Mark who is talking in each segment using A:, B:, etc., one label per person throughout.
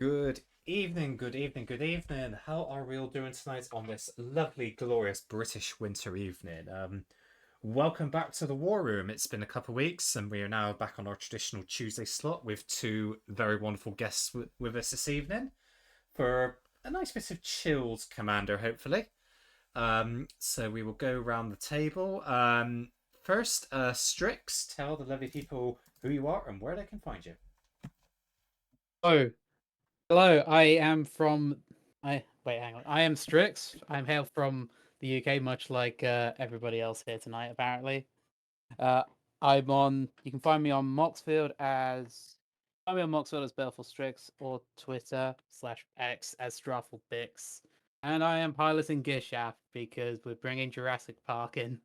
A: Good evening, good evening, good evening. How are we all doing tonight on this lovely, glorious British winter evening? Welcome back to the War Room. It's been a couple of weeks, and we are now back on our traditional Tuesday slot with two very wonderful guests with us this evening for a nice bit of chilled Commander, hopefully. So we will go around the table. First, Strix, tell the lovely people who you are and where they can find you.
B: Oh, hello. I am from. Hang on. I am Strix. I'm hailed from the UK, much like everybody else here tonight. Apparently, uh, I'm on. You can find me on Moxfield as. Find me on Moxfield as BalefulStrix or Twitter/X as StraffleBix. And I am piloting Gishap because we're bringing Jurassic Park in.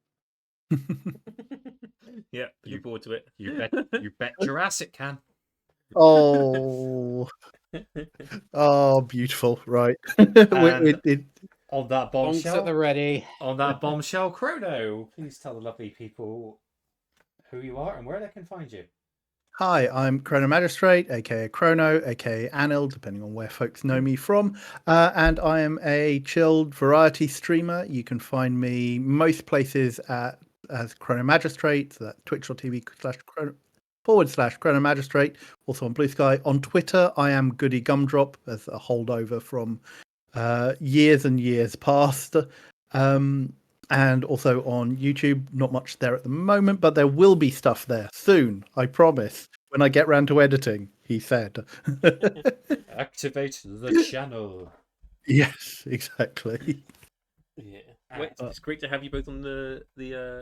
C: Yeah, looking forward to it.
A: You bet Jurassic can.
D: Oh, oh, beautiful! Right.
A: And on that
B: Bonks at the ready.
A: bombshell, Chrono, please tell the lovely people who you are and where they can find you.
D: Hi, I'm Chronomagistrate, aka Chrono, aka Anil, depending on where folks know me from, and I am a chilled variety streamer. You can find me most places as Chronomagistrate, so that's twitch.tv/Chronomagistrate, also on Blue Sky. On Twitter, I am Goody Gumdrop, as a holdover from years and years past. And also on YouTube. Not much there at the moment, but there will be stuff there soon, I promise, when I get round to editing, he said.
A: Activate the channel.
D: Yes, exactly.
C: Yeah. Wait, it's great to have you both on the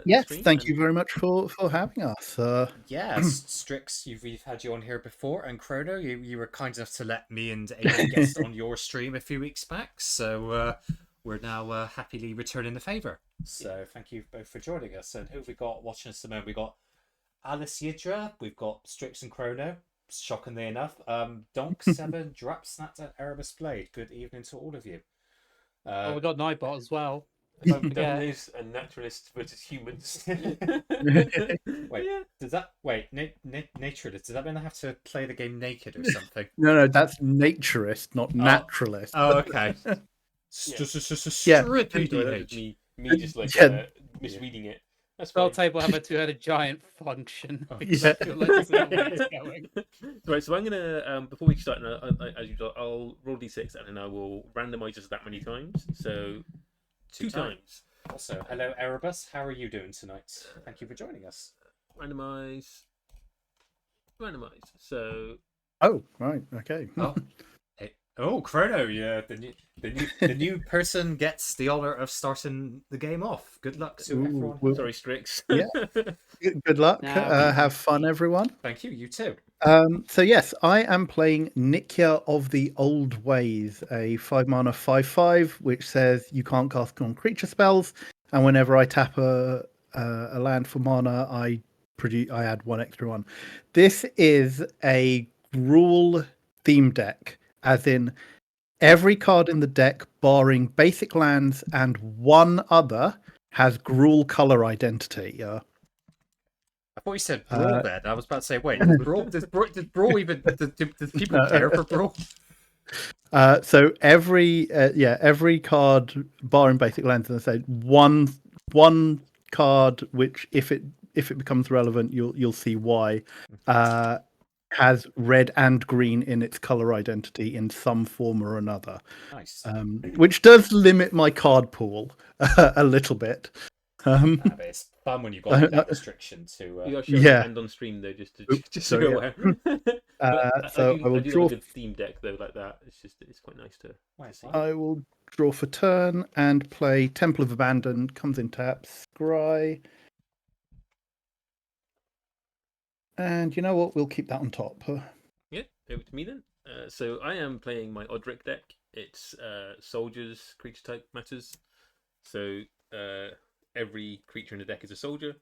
D: Yes,
C: stream.
D: thank you very much for having us.
A: Yes, Strix, we've had you on here before, and Chrono, you were kind enough to let me and a guest on your stream a few weeks back, so we're now happily returning the favour. So thank you both for joining us. And who have we got watching us at the moment? We've got Alice Yidra, we've got Strix and Chrono, shockingly enough. Donk7, Drapsnat, and Erebus Blade. Good evening to all of you.
B: We got Nightbot as well.
C: Don't forget. Devilists and naturalists versus humans.
A: Wait, does that naturalist? Does that mean I have to play the game naked or something?
D: No, that's naturist, not naturalist.
A: Oh, okay.
C: Strip EDH. Me just like misreading it. That's
B: Spelltable have a two-headed giant function.
C: Right, so I'm gonna before we start, as usual, I'll roll d6 and then I will randomize us that many times. So two times.
A: Also, hello Erebus, how are you doing tonight? Thank you for joining us.
C: Randomize. So.
D: Oh, right, okay.
A: Oh, Chrono, yeah, the new person gets the honor of starting the game off. Good luck to everyone.
C: Sorry, Strix.
D: Yeah. Good luck. Have fun, everyone.
A: Thank you. You too.
D: So yes, I am playing Nikya of the Old Ways, a 5-mana 5/5, which says you can't cast non-creature spells, and whenever I tap a land for mana, I add one extra one. This is a Gruul theme deck. As in, every card in the deck, barring basic lands and one other, has Gruul color identity.
A: I thought you said Brawl there. I was about to say, wait, does Brawl even? Does people care for Brawl?
D: So every card, barring basic lands, and I say one card, which if it becomes relevant, you'll see why. Has red and green in its color identity in some form or another.
A: Nice.
D: Which does limit my card pool a little bit.
A: It's fun when you've got that restriction to.
C: You got to show your hand on stream though, just so you're aware.
D: So I will draw
C: a good theme deck though, like that. It's quite nice to.
D: I will draw for turn and play Temple of Abandon. Comes in taps. Scry. And you know what? We'll keep that on top.
C: Yeah, over to me then. So I am playing my Odric deck. It's soldiers, creature type matters. So every creature in the deck is a soldier,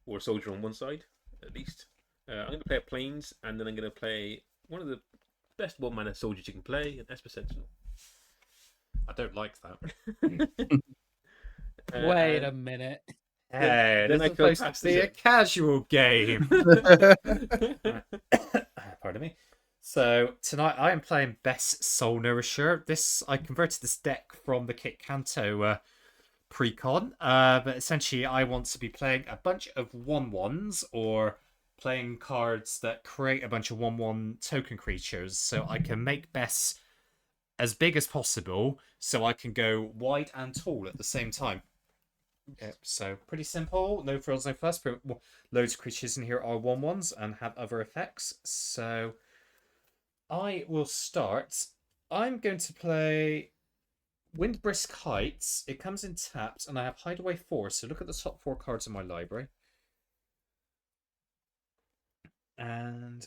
C: or a soldier on one side, at least. I'm going to play a Plains, and then I'm going to play one of the best 1-mana soldiers you can play, an Esper Sentinel.
A: I don't like that.
B: Wait a minute.
A: Hey, this is supposed to be a casual game. Pardon me. So tonight I am playing Best Soul Nourisher. I converted this deck from the Kit Kanto pre-con, but essentially I want to be playing a bunch of 1/1s or playing cards that create a bunch of 1/1 token creatures, so I can make Best as big as possible, so I can go wide and tall at the same time. So pretty simple, no frills, no fuss. But loads of creatures in here are 1/1s and have other effects. So I will start. I'm going to play Windbrisk Heights. It comes in tapped, and I have Hideaway 4. So look at the top 4 cards in my library. And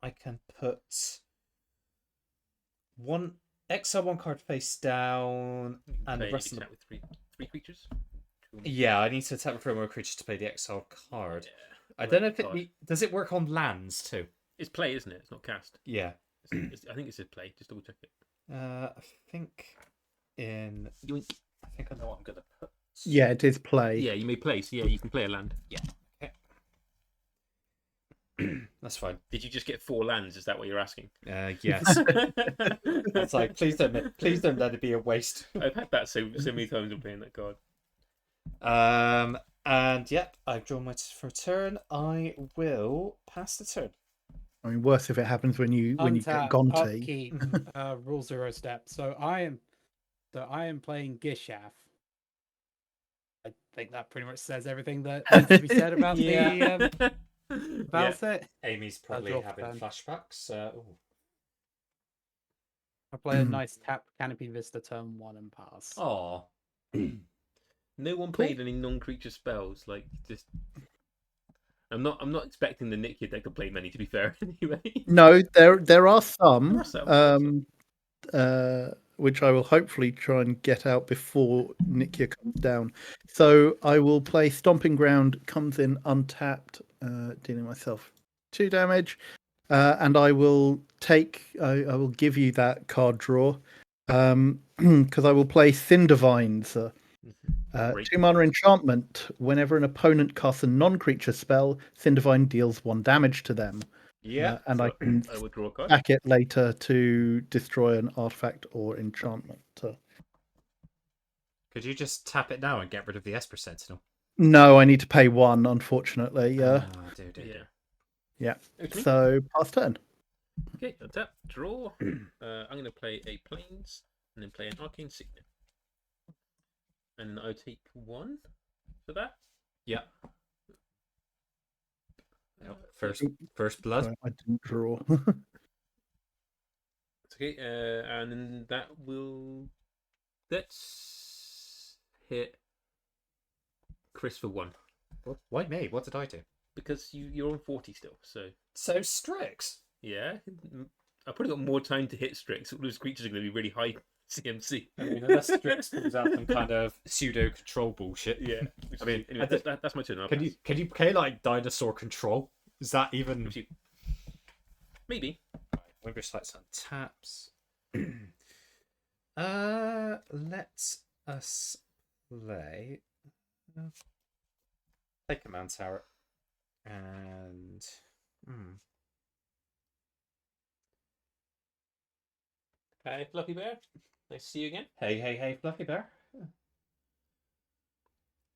A: I can put exile 1 card face down, and the rest of
C: with three creatures.
A: Yeah, I need to tap for more creatures to play the exile card.
C: Yeah.
A: I don't know if does it work on lands too?
C: It's play, isn't it? It's not cast.
A: Yeah.
C: I think it says play. Just double check it.
A: I think
C: Yoink.
A: I think I know what I'm gonna put.
D: Yeah, it is play.
C: Yeah, you may play. So yeah, you can play a land.
A: Yeah. Okay. That's fine.
C: Did you just get 4 lands? Is that what you're asking?
A: Yes. It's like please don't let it be a waste.
C: I've had that so many times when playing that card.
A: And yep, I've drawn my for turn. I will pass the turn.
D: I mean, worse if it happens when you get
B: Untap,
D: Gonti.
B: upkeep, rule 0 step. So I am playing Gishath. I think that pretty much says everything that needs to be said about the about it.
A: Amy's probably
B: draw
A: having
B: for
A: flashbacks.
B: I play a nice tap Canopy Vista turn 1 and pass.
A: Oh.
C: No one played any non-creature spells. Like just, I'm not expecting the Nikia deck to play many. To be fair, anyway.
D: No, there are some.
C: There are some.
D: Which I will hopefully try and get out before Nikia comes down. So I will play Stomping Ground, comes in untapped, dealing myself 2 damage, and I will I will give you that card draw, because I will play Cindervines. 2 mana enchantment. Whenever an opponent casts a non-creature spell, Cindervine deals 1 damage to them.
A: Yeah,
D: and
C: So
D: I can
C: I would draw a card.
D: stack it later to destroy an artifact or enchantment.
A: Could you just tap it now and get rid of the Esper Sentinel?
D: No, I need to pay 1, unfortunately.
A: Yeah.
C: Okay.
D: So pass turn.
C: Okay, tap, draw. I'm going to play a Plains and then play an Arcane Signet. And I'll take 1 for that.
A: Yeah. First blood.
D: Sorry, I didn't draw.
C: Okay, and then that will. Let's hit Chris for 1.
A: Why me? What did I do?
C: Because you're on 40 still, so.
A: So Strix.
C: Yeah. I've probably got more time to hit Strix. All those creatures are going to be really high CMC.
A: I mean, unless Strix pulls out some kind of pseudo control bullshit.
C: Yeah.
A: I mean,
C: anyway, that's my turn.
A: Can you play like dinosaur control? Is that even?
C: Maybe.
A: Wimber Sights on taps. Let us play. Take Command Tower. And.
C: Hey, Fluffy Bear. Nice to see you again.
A: Hey, Fluffy Bear.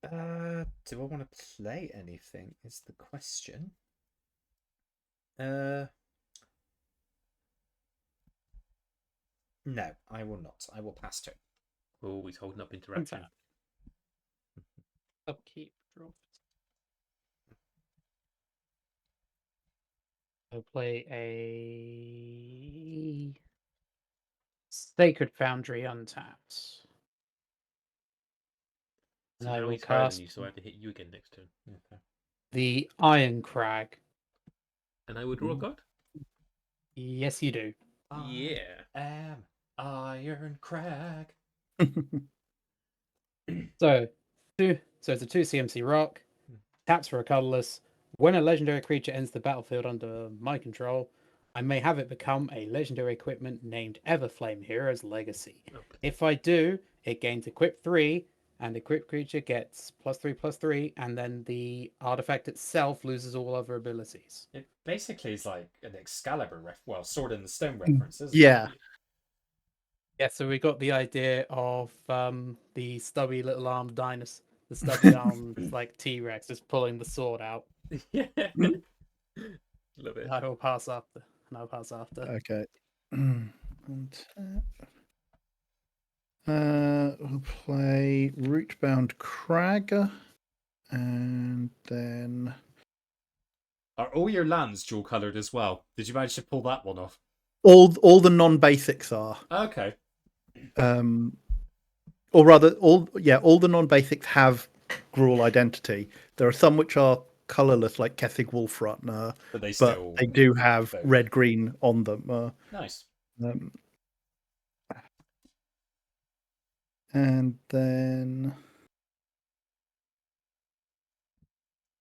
A: Do I want to play anything? Is the question. No, I will not. I will pass turn.
C: Oh, he's holding up interaction.
B: Untap. Upkeep, draw. I'll play a Sacred Foundry untapped.
C: So
B: And I
C: now
B: will
C: he's higher
B: cast
C: than you, so I have to hit you again next turn.
A: Okay.
B: the Iron Crag.
C: And I will draw a card?
B: Yes, you do.
C: Yeah.
A: Am Iron Crag.
B: So it's a 2 CMC rock. Taps for a colorless. When a legendary creature enters the battlefield under my control, I may have it become a legendary equipment named Everflame Hero's Legacy.
C: Okay.
B: If I do, it gains equip 3 and the equipped creature gets +3/+3, and then the artifact itself loses all other abilities.
A: It basically is like an Excalibur well, Sword in the Stone
D: Mm,
A: reference, isn't
D: yeah.
A: it?
B: Yeah, so we got the idea of the stubby little armed dinosaur, the stubby armed like T-Rex just pulling the sword out.
C: Yeah.
D: Mm.
C: Love it.
B: I will pass after. And I'll pass after.
D: Okay. We'll play Rootbound Crag, and then
A: Are all your lands dual coloured as well? Did you manage to pull that one off?
D: all the non-basics are.
A: Okay.
D: Or rather, all the non-basics have Gruul identity. There are some which are colorless, like Kessig Wolfrotner,
A: But they
D: but
A: still.
D: they do have
A: both.
D: red-green on them.
A: Nice.
D: And then,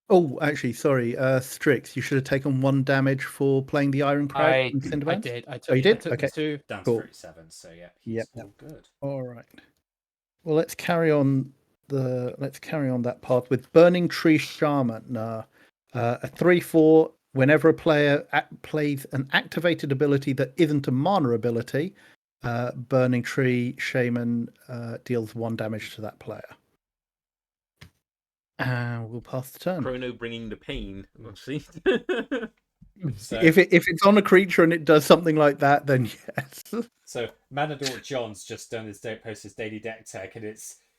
D: oh, actually, sorry, Strix, you should have taken 1 damage for playing the Iron Crag from
B: I
D: Cinderbands.
B: did. I
D: Oh,
B: took.
D: you
B: I
D: did?
B: took
D: Okay.
B: the 2.
A: Down to
D: Cool.
A: 37, so yeah, he's
D: Yep.
A: all good.
D: All right. Well, let's carry on that path with Burning Tree Shaman. A 3/4. Whenever a player plays an activated ability that isn't a mana ability, Burning Tree Shaman deals 1 damage to that player. And we'll pass the turn.
C: Chrono bringing the pain. Obviously.
A: So,
D: If it's on a creature and it does something like that, then yes.
A: So Manador John's just done posted his daily deck tech, and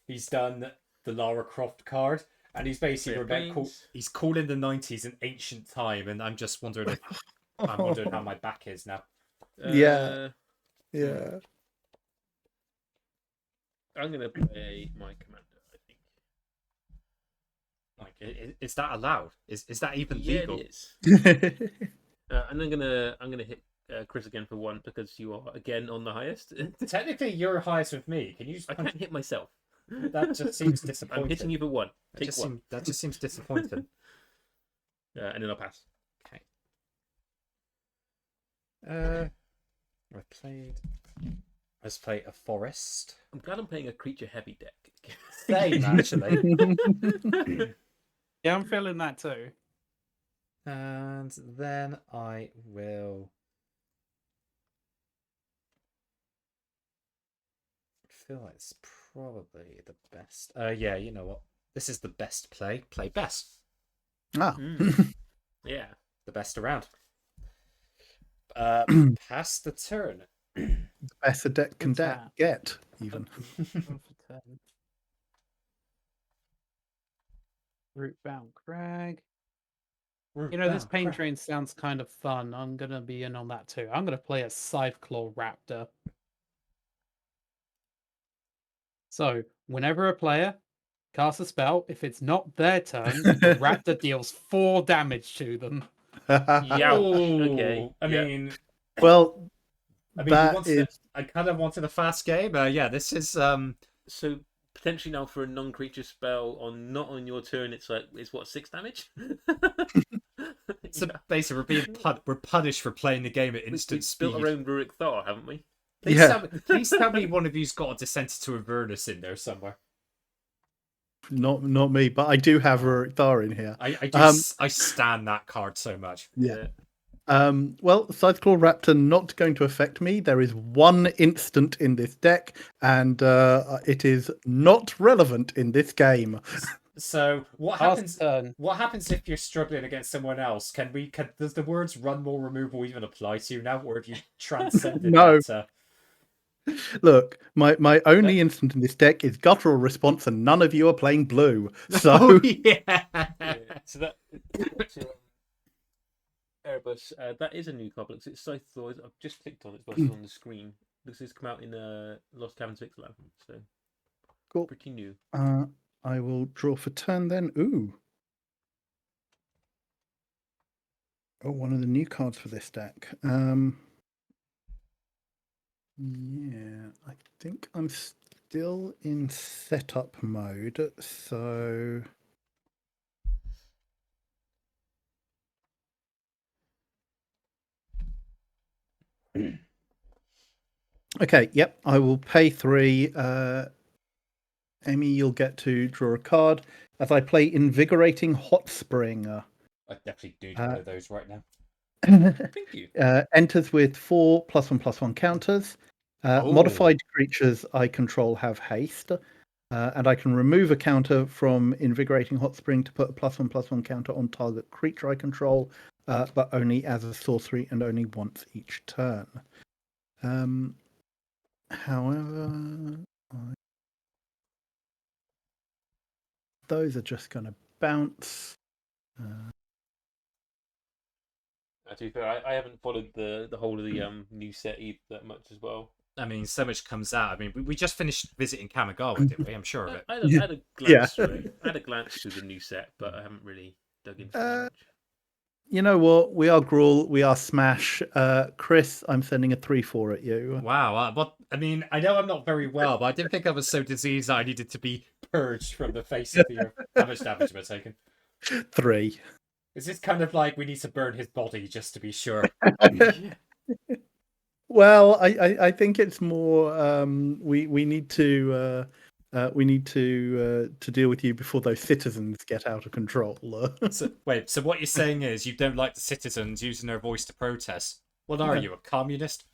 A: he's done the Lara Croft card, and he's basically he's calling the 90s an ancient time, and I'm just wondering how my back is now.
D: Yeah.
C: I'm gonna play my commander. I think.
A: Like, is that allowed? Is that even
C: Yeah,
A: legal?
C: it is. And I'm gonna hit Chris again for 1 because you are again on the highest.
A: Technically, you're highest with me. Can you?
C: I can't hit myself.
A: That just seems disappointing.
C: I'm hitting you for 1.
A: That
C: Take
A: just
C: 1.
A: that just seems disappointing.
C: And then I'll pass.
A: Okay. Let's play a forest.
C: I'm glad I'm playing a creature heavy deck.
A: Same, actually.
B: Yeah, I'm feeling that too.
A: And then I will feel like it's probably the best. Yeah, you know what? This is the best play. Play best.
D: Ah.
C: Yeah.
A: The best around. Pass the turn.
D: The best a deck can get, even.
B: Rootbound Crag. You know, this pain train sounds kind of fun. I'm gonna be in on that too. I'm gonna play a Scytheclaw Raptor. So, whenever a player casts a spell, if it's not their turn, the Raptor deals 4 damage to them.
C: Yeah. Okay.
A: I mean,
D: well,
A: I kind of wanted a fast game. Yeah, this is
C: So potentially now for a non-creature spell not on your turn, it's what, 6 damage?
A: So basically, we're punished for playing the game at instant speed.
C: Built our own Rurik Thar, haven't we?
A: Please tell me one of you's got a Descent to Avernus in there somewhere.
D: Not me, but I do have Rurik Thar in here.
A: I stand that card so much.
D: Yeah. Well, Scytheclaw Raptor not going to affect me. There is 1 instant in this deck, and it is not relevant in this game.
A: So what happens? What happens if you're struggling against someone else? Does the words "run more removal" even apply to you now, or have you transcended
D: No.
A: that?
D: Look, my only instant in this deck is Guttural Response, and none of you are playing blue. So
A: yeah.
C: So that Erebus, that is a new card. It's Scytheclaw. I've just clicked on it. It's on the screen. Looks like it's come out in Lost Caverns Ixalan. So
D: cool.
C: Pretty new.
D: I will draw for turn then. Ooh. Oh, one of the new cards for this deck. Yeah, I think I'm still in setup mode, so okay, yep, I will pay 3, Amy, you'll get to draw a card as I play Invigorating Hot Spring.
A: I definitely do one of those right now.
C: Thank you.
D: Enters with 4+1/+1 counters. Modified creatures I control have haste. And I can remove a counter from Invigorating Hot Spring to put a +1/+1 counter on target creature I control, but only as a sorcery and only once each turn. However, those are just going to bounce.
C: To be fair, I haven't followed the whole of the new set either that much as well.
A: I mean, so much comes out. I mean, we just finished visiting Kamigawa, didn't we? I'm sure of it.
C: I had a glance through it. I had a glance through the new set, but I haven't really dug into it much.
D: You know what? We are Gruul. We are Smash. Chris, I'm sending a 3/4 at you.
A: Wow. What? I mean, I know I'm not very well, but I didn't think I was so diseased that I needed to be purged from the face of the earth. How much damage am I taking?
D: 3.
A: Is this kind of like we need to burn his body just to be sure?
D: Well, I think it's more we need to deal with you before those citizens get out of control.
A: So what you're saying is you don't like the citizens using their voice to protest? What are you, a communist?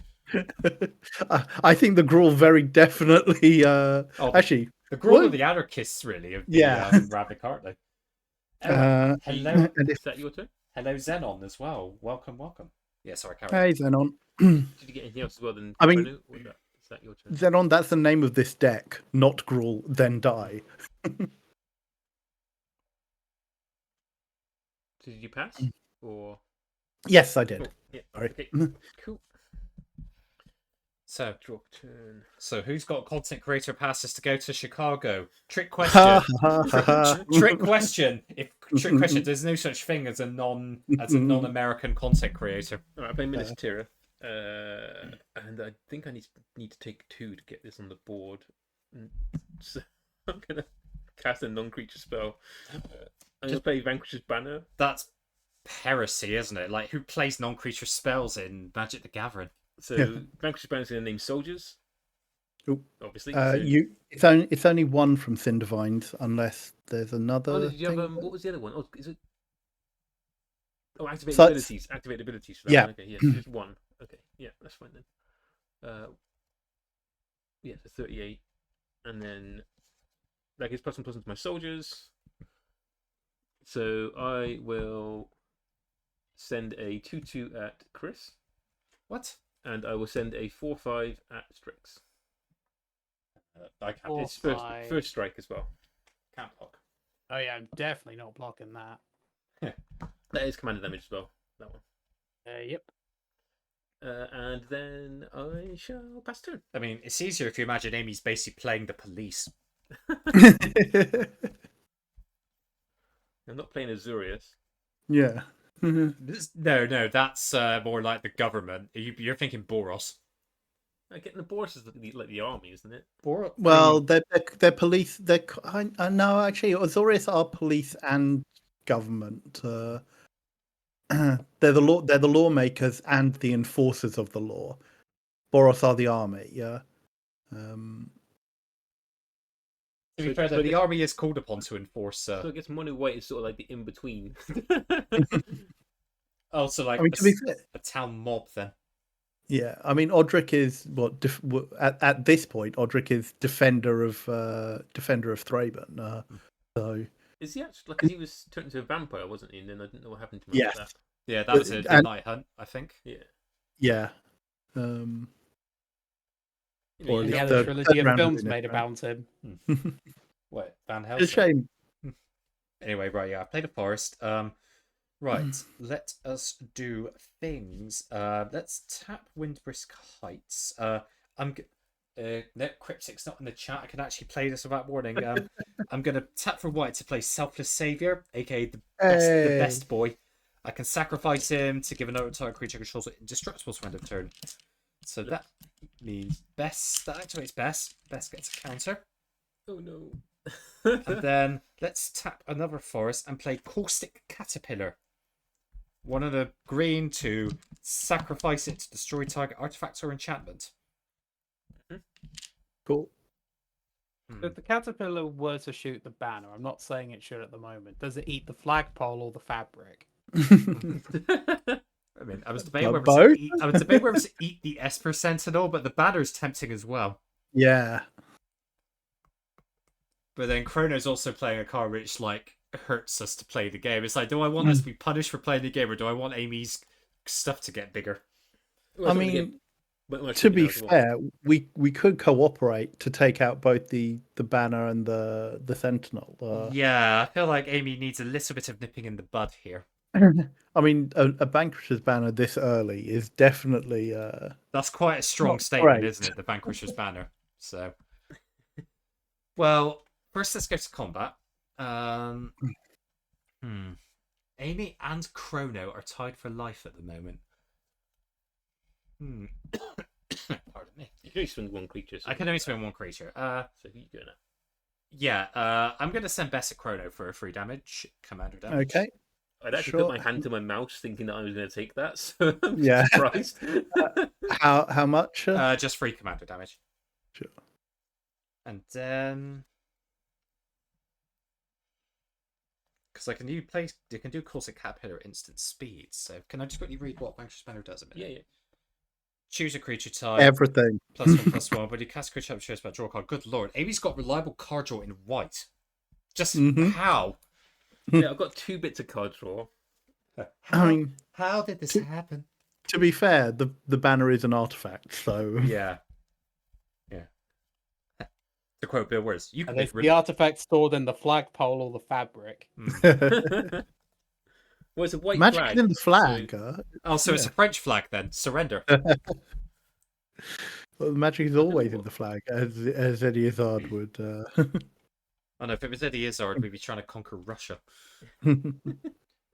D: I think the Gruul very definitely actually
A: the Gruul are the anarchists, really, of the Ravnik, aren't they? Hello,
C: Is that your turn?
A: hello, Xenon as well. Welcome. Yeah, sorry, Karen.
D: Hey, Xenon.
C: Did you get anything else as well than
D: I mean,
C: Chrono? Is that your turn?
D: Xenon, that's the name of this deck, not Gruul, then die.
C: Did you pass? Or
D: Yes, I did.
C: oh, yeah.
D: Sorry.
C: Okay. Cool.
A: So,
C: Draw turn.
A: so who's got content creator passes to go to Chicago? Trick question. Trick question. Trick question. There's no such thing as a non-American content creator.
C: All right, I play Ministera, and I think I need to take 2 to get this on the board. So I'm gonna cast a non-creature spell. I'm gonna play Vanquish's Banner.
A: That's heresy, isn't it? Like, who plays non-creature spells in Magic the Gathering?
C: So Vanquish's Banner is gonna name soldiers.
D: Ooh.
C: Obviously.
D: It's only one from Cindervines, unless there's another.
C: Oh, did you have
D: thing.
C: what was the other one? Oh, is it? Oh, activate
D: So
C: abilities. Activate abilities. For that
D: yeah.
C: one. Okay, yeah, just one. Okay, yeah, that's fine then. Yeah, so 38, and then that gives +1/+1 to my soldiers. So I will send a 2/2 at Chris.
A: What?
C: And I will send a 4/5 at Strix.
A: I can't.
C: It's first strike as well.
A: Can't block.
B: Oh yeah, I'm definitely not blocking that.
C: That is commander damage as well. That one.
B: Yep.
C: And then I shall pass turn.
A: I mean, it's easier if you imagine Amy's basically playing the police.
C: I'm not playing Azurius.
D: Yeah.
A: No, that's more like the government. You're thinking Boros.
C: Getting the Boris is like the army, isn't it?
A: Boros.
D: Well, they're police. No, actually, Azorius are police and government. They're the lawmakers and the enforcers of the law. Boros are the army. Yeah.
A: To be fair, though, the army is called upon to enforce.
C: So I guess Mono White is sort of like the in between.
A: Also, like
D: to be fair,
A: a town mob, then.
D: Yeah, I mean, Odric is at this point. Odric is defender of Thraben. So
C: is he actually like he was turned into a vampire, wasn't he? And then I didn't know what happened to him.
D: Yes.
C: After that.
A: Yeah, that was a night hunt, I think.
C: Yeah.
D: Yeah.
C: Or
B: Yeah,
D: the
B: the trilogy of
D: round
B: films
D: in it,
B: made
D: right?
B: about him.
A: What, Van Helsing?
D: It's a shame.
A: Anyway, right, yeah, I played a forest. Right, let us do things. Let's tap Windbrisk Heights. No, Cryptic's not in the chat. I can actually play this without warning. I'm gonna tap for white to play Selfless Savior, aka the best boy. I can sacrifice him to give another target creature controls indestructible to end of turn. So that means Bess. That activates Bess. Bess gets a counter.
C: Oh no.
A: And then let's tap another forest and play Caustic Caterpillar. One of the green to sacrifice it to destroy target artifact or enchantment.
D: Cool.
B: If the caterpillar were to shoot the banner, I'm not saying it should at the moment. Does it eat the flagpole or the fabric?
A: I mean, I was debating whether
D: Both?
A: to eat the Esper Sentinel, but the banner's tempting as well.
D: Yeah.
A: But then Chrono's also playing a card which like hurts us to play the game. It's like, do I want us to be punished for playing the game, or do I want Amy's stuff to get bigger?
C: Well,
D: I
C: it's gonna
D: mean,
C: get much
D: to
C: bigger
D: be
C: now as well.
D: fair, we could cooperate to take out both the banner and the sentinel.
A: Yeah, I feel like Amy needs a little bit of nipping in the bud here.
D: I mean, a Vanquisher's banner this early is definitely
A: That's quite a strong
D: Not
A: statement,
D: great.
A: isn't it? The Vanquisher's banner. So, well, first let's go to combat. Amy and Chrono are tied for life at the moment. Pardon me.
C: You can only swing one creature. So
A: I can only swing one creature.
C: So who you going at?
A: Yeah. I'm gonna send Bessa Chrono for a 3 damage, commander damage.
D: okay.
C: I'd actually
D: Sure.
C: put my hand to my mouse thinking that I was going to take that, so I'm
D: Yeah.
C: surprised.
D: How much?
A: Just 3 commander damage.
D: Sure.
A: And then, because I can do Corsic Caterpillar instant speed. So can I just quickly read what Vanquisher's banner does a minute?
C: Yeah.
A: Choose a creature type.
D: Everything.
A: +1/+1. When you cast creature type, choose by draw a card. Good lord, Amy's got reliable card draw in white. Just how?
C: Yeah, I've got 2 bits of card draw.
D: I mean,
A: How did this happen?
D: to be fair, the banner is an artifact, so
A: Yeah. To quote Bill Withers, you can
B: And
A: make
B: is the artifact stored in the flagpole or the fabric?
C: Well, it's a white
D: magic
C: flag.
D: is in the flag.
A: Oh, so it's a French flag then. Surrender.
D: Well, the magic is always in the flag, as Eddie Izzard would.
A: Oh no, if it was Eddie Izzard, we'd be trying to conquer Russia. Do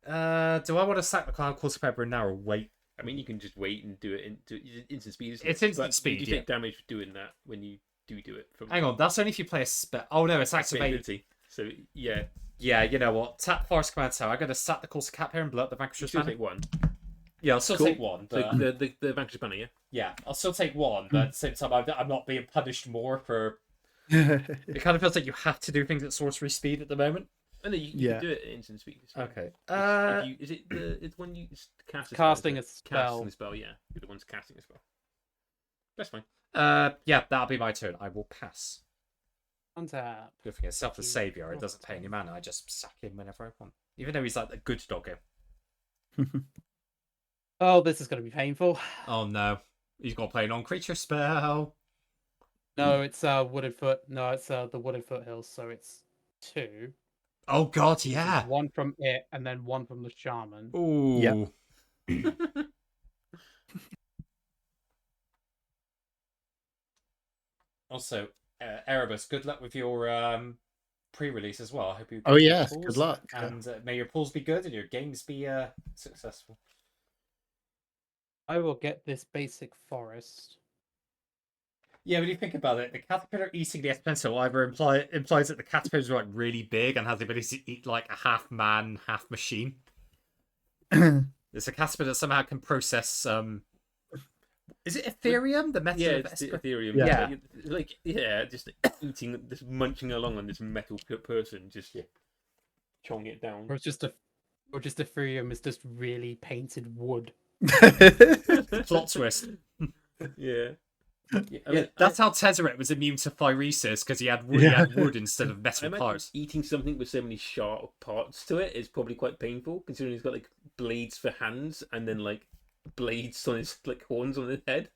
A: I want to sack the Cloud Course Pepper now or wait?
C: I mean, you can just wait and do it into instant speed. isn't
A: It's
C: it?
A: instant
C: But
A: speed,
C: You take damage for doing that when you do it. From
A: Hang on, that's only if you play a spell. Oh no, it's activated.
C: ability. So yeah,
A: Yeah, you know what? Tap Forest Command Tower. I'm going to sack the Course Cap here and blow up the
C: you
A: Vanquisher's
C: should
A: banner.
C: take one.
A: Yeah, I'll still
D: Cool.
A: take one.
C: So
A: But,
C: the Vanquisher's banner, yeah.
A: yeah, I'll still take one. But at the same time, I'm not being punished more for. It kind of feels like you have to do things at sorcery speed at the moment.
C: Oh no, you
D: Yeah.
C: can do it at instant speed. So
A: Okay.
C: is it it's when you cast a
B: Casting a
C: Casting
B: spell.
C: a spell, yeah. You're the one's casting a spell. That's fine.
A: Yeah, that'll be my turn. I will pass.
B: Untap.
A: Good thing it's selfless savior. It doesn't pay any mana. I just sack him whenever I want. Even though he's like a good doggo.
B: Oh, this is going to be painful.
A: Oh no, he's got to play a non-creature spell.
B: No, it's Wooded Foot. No, it's the Wooded Foothills. So it's 2.
A: Oh god,
B: This is
A: yeah.
B: 1 from it, and then 1 from the shaman.
A: Ooh. Also, Erebus, good luck with your pre-release as well. I hope you.
D: Oh,
A: get your
D: yes, good
A: pulls,
D: luck.
A: and may your pulls be good and your games be successful.
B: I will get this basic forest.
A: Yeah, when you think about it, the caterpillar eating the expensive either implies that the caterpillars are like really big and has the ability to eat like a half man, half machine. It's a caterpillar that somehow can process is it Ethereum? The metal
C: Yeah,
A: of
C: it's the
A: Esper?
C: Ethereum.
A: Yeah.
C: Just eating, just munching along on this metal person, just chong it down.
B: Or just Ethereum is just really painted wood.
A: Plot twist.
C: Yeah.
A: That's how Tezzeret was immune to Phyresis, because he had wood instead of
C: I
A: metal
C: imagine
A: parts.
C: eating something with so many sharp parts to it is probably quite painful, considering he's got like blades for hands and then like blades on his like horns on his head.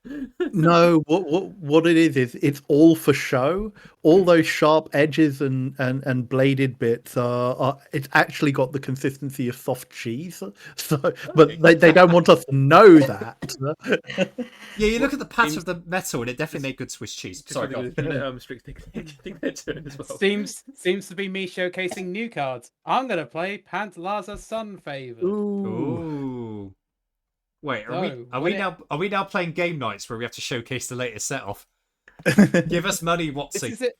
D: No, what it is it's all for show. All those sharp edges and bladed bits are it's actually got the consistency of soft cheese. So, but they don't want us to know that.
A: Yeah, you look at the patch of the metal, and it definitely made good Swiss cheese.
C: Just
A: Sorry,
C: really
A: go on.
C: good. Strix take their turn as well.
B: Seems to be me showcasing new cards. I'm gonna play Pantalaza Sun Favor.
A: Ooh. Wait, are we now playing game nights where we have to showcase the latest set off? Give us money,
B: This
A: Watsy.
B: is it.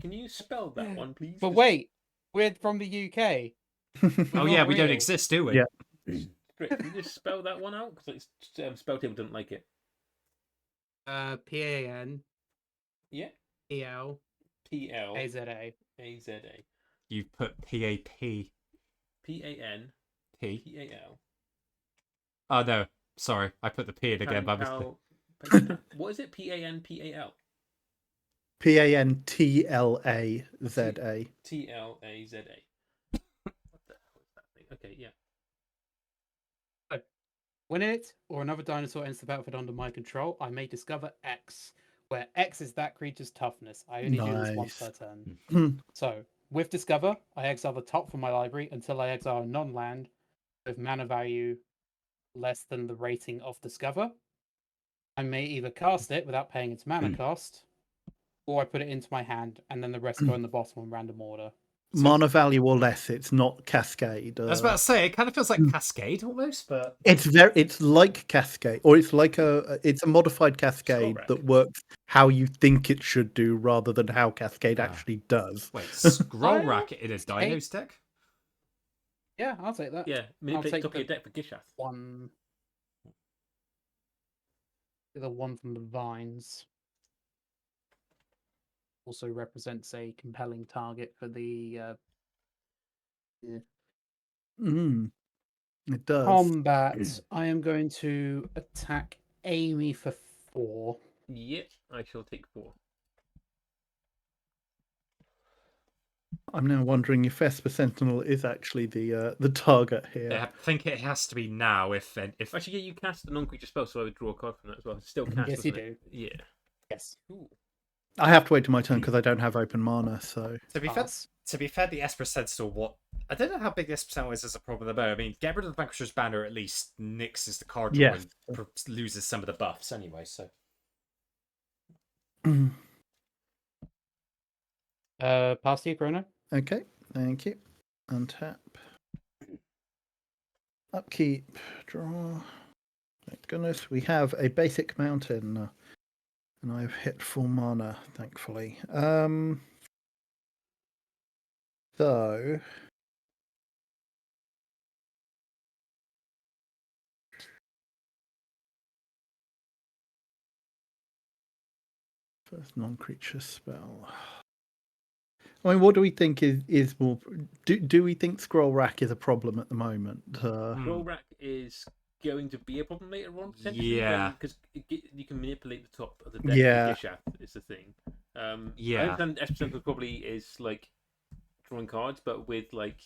C: Can you spell that one, please?
B: But wait, we're from the UK.
A: Oh yeah, we don't
B: real.
A: exist, do we?
D: Yeah.
C: Strix, can you just spell that one out? Because Spelltable doesn't like it.
B: PAN
C: Yeah.
B: EL
C: PLAZA.
B: AZA.
A: You've put PAP.
C: PAN
A: P.
C: PAL.
A: Oh no, sorry, I put the P in again by mistake.
C: What is it? PAN PAL.
D: PANTLAZA.
C: TLAZA. What the hell is that thing? Okay, yeah.
B: When it or another dinosaur enters the battlefield under my control, I may discover X, where X is that creature's toughness. I only do this once per
D: Nice.
B: turn. So, with Discover, I exile the top from my library until I exile a non-land with mana value less than the rating of Discover. I may either cast it without paying its mana cost, or I put it into my hand and then the rest go in the bottom in random order.
D: Mana value or less. It's not Cascade.
A: I was about to say it kind of feels like Cascade almost, but
D: It's like Cascade, or it's like it's a modified Cascade
C: Scroll
D: that works how you think it should do rather than how Cascade actually does.
A: wait, Scroll
B: I'll
A: Rack in a Dino's deck?
B: Yeah, I'll take that.
C: Yeah, manipulate
B: take
C: the top of
B: the-
C: your deck for Gishath.
B: One. The one from the vines also represents a compelling target for the
D: It does.
B: combat. I am going to attack Amy for 4.
C: Yep, I shall take 4.
D: I'm now wondering if Esper Sentinel is actually the target here.
A: I think it has to be now. If
C: Actually, yeah, you cast a non-creature spell, so I would draw a card from that as well. It's still cast.
B: Yes, you
C: wasn't it?
B: do.
C: Yeah.
B: Yes.
C: Ooh.
D: I have to wait till my turn because I don't have open mana. So
A: to be fair, the Esper Sentinel, I don't know how big the Esper Sentinel is as a problem though. I mean, get rid of the Vanquisher's Banner, at least nixes the card draw
D: Yes.
A: and loses some of the buffs anyway. So
B: Pass to you, Chrono.
D: okay, thank you. Untap. Upkeep. Draw. Thank goodness we have a basic mountain, and I've hit full mana, thankfully. So first non-creature spell. I mean, what do we think is more? Do we think Scroll Rack is a problem at the moment?
C: Scroll Rack is going to be a problem later on, potentially.
A: Yeah.
C: Because you can manipulate the top of the deck
D: Yeah.
C: for Gishath, is the thing.
A: Yeah.
C: I understand Esper Sentinel probably is like drawing cards, but with like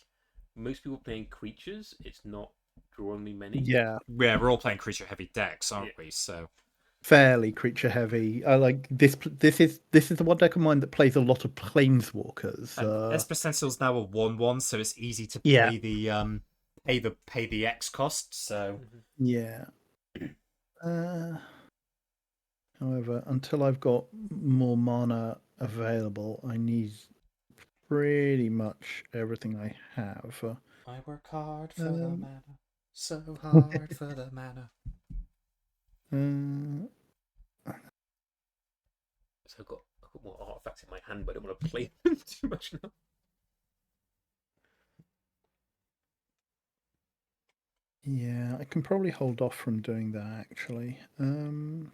C: most people playing creatures, it's not drawing me many.
D: Yeah,
A: we're all playing creature heavy decks, aren't we? So
D: fairly creature heavy. I like this. This is the one deck of mine that plays a lot of planeswalkers.
A: Esper Sentinel's now a 1/1, so it's easy to
D: Yeah.
A: pay the X cost. So
D: Yeah. However, until I've got more mana available, I need pretty much everything I have.
A: I work hard for the mana, so hard for the mana.
C: So I've got more artifacts in my hand, but I don't want to play them too much now.
D: Yeah, I can probably hold off from doing that actually.
B: And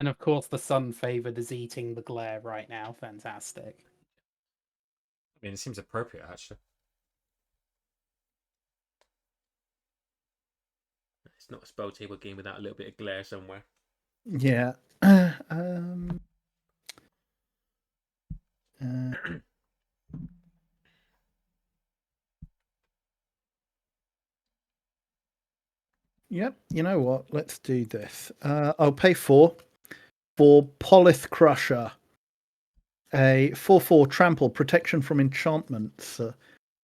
B: of course, the sun favored is eating the glare right now. Fantastic.
A: I mean, it seems appropriate actually.
C: It's not a spell table game without a little bit of glare somewhere.
D: Yeah. Yep. You know what? Let's do this. I'll pay 4 for Polyth Crusher, a 4/4 trample protection from enchantments,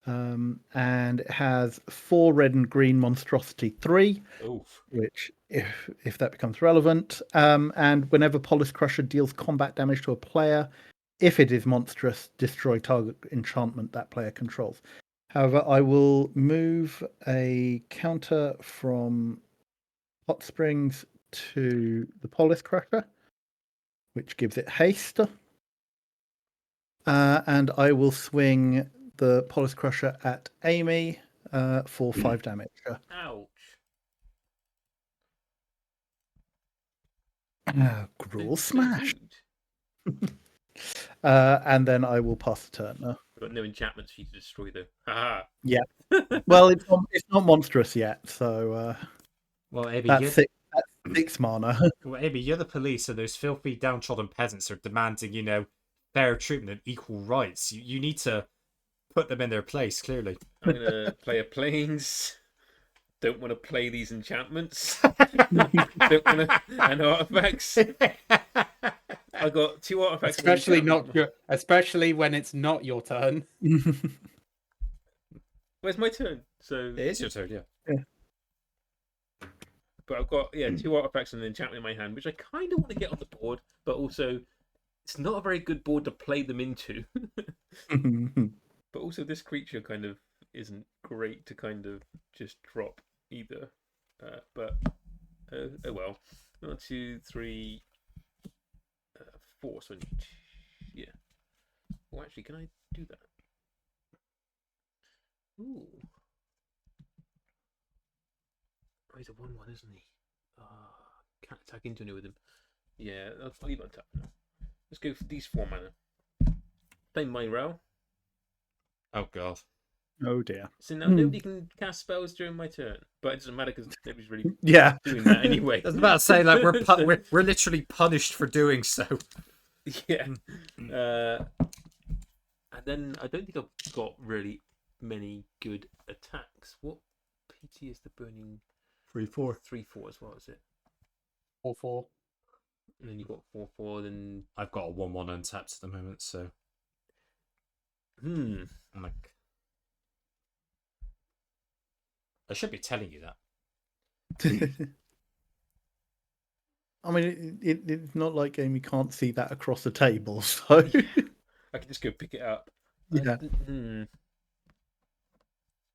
D: and it has 4 red and green monstrosity 3.
A: Oof.
D: Which, if that becomes relevant, and whenever Polyth Crusher deals combat damage to a player, if it is monstrous, destroy target enchantment that player controls. However, I will move a counter from Hot Springs to the Polyth Crusher, which gives it haste. And I will swing the Polyth Crusher at Amy for 5 damage.
C: Ouch.
D: Gruel
C: So
D: smash.
C: rude.
D: And then I will pass the turn.
C: I've got no enchantments for you to destroy, though. Haha.
D: Yeah. Well, it's not monstrous yet, so
A: Well, Amy,
D: that's 6 mana.
A: you're the police, and those filthy, downtrodden peasants are demanding, fair treatment and equal rights. You need to put them in their place, clearly.
C: I'm gonna play a planes. Don't want to play these enchantments. Don't want to and artifacts. I got 2 artifacts.
B: Especially when it's not your turn.
C: Where's my turn? So
A: It is your turn, yeah.
C: but I've got 2 artifacts and an enchantment in my hand, which I kind of want to get on the board, but also it's not a very good board to play them into. But also this creature kind of isn't great to kind of just drop either. But oh well. 1, 2, 3, 4. So I need, yeah. Well, actually, can I do that? Ooh. Oh, he's a 1/1, isn't he? Can't attack into it with him. Yeah, I'll leave it on top now. Let's go for these 4 mana. Play my row.
A: Oh, God.
D: Oh dear.
C: So now nobody can cast spells during my turn, but it doesn't matter because nobody's really
D: Yeah.
C: doing that anyway.
A: I was about to say, like, we're literally punished for doing so.
C: Yeah. And then I don't think I've got really many good attacks. What PT is the burning?
A: 3/4.
C: 3/4 as well, is it?
B: 4/4.
C: And then you've got 4/4. Then
A: I've got a 1/1 untapped at the moment, so
C: hmm.
A: I'm like, I should be telling you that.
D: I mean, it's not like Amy can't see that across the table, so
C: I can just go pick it up.
D: yeah.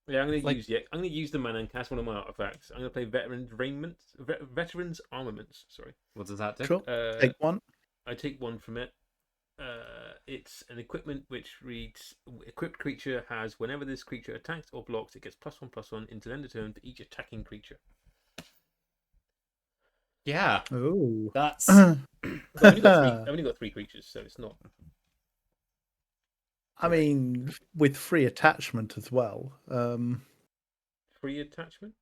C: Yeah, I'm gonna use the mana and cast one of my artifacts. I'm gonna play Veterans Armaments. Sorry.
A: What does that do?
D: Sure. Take one.
C: I take 1 from it. It's an equipment which reads: equipped creature has whenever this creature attacks or blocks, it gets +1/+1 into end of turn for each attacking creature.
A: Yeah,
D: Oh.
A: that's
C: I've only got 3 creatures, so it's not.
D: I mean, with free attachment as well.
C: Free attachment?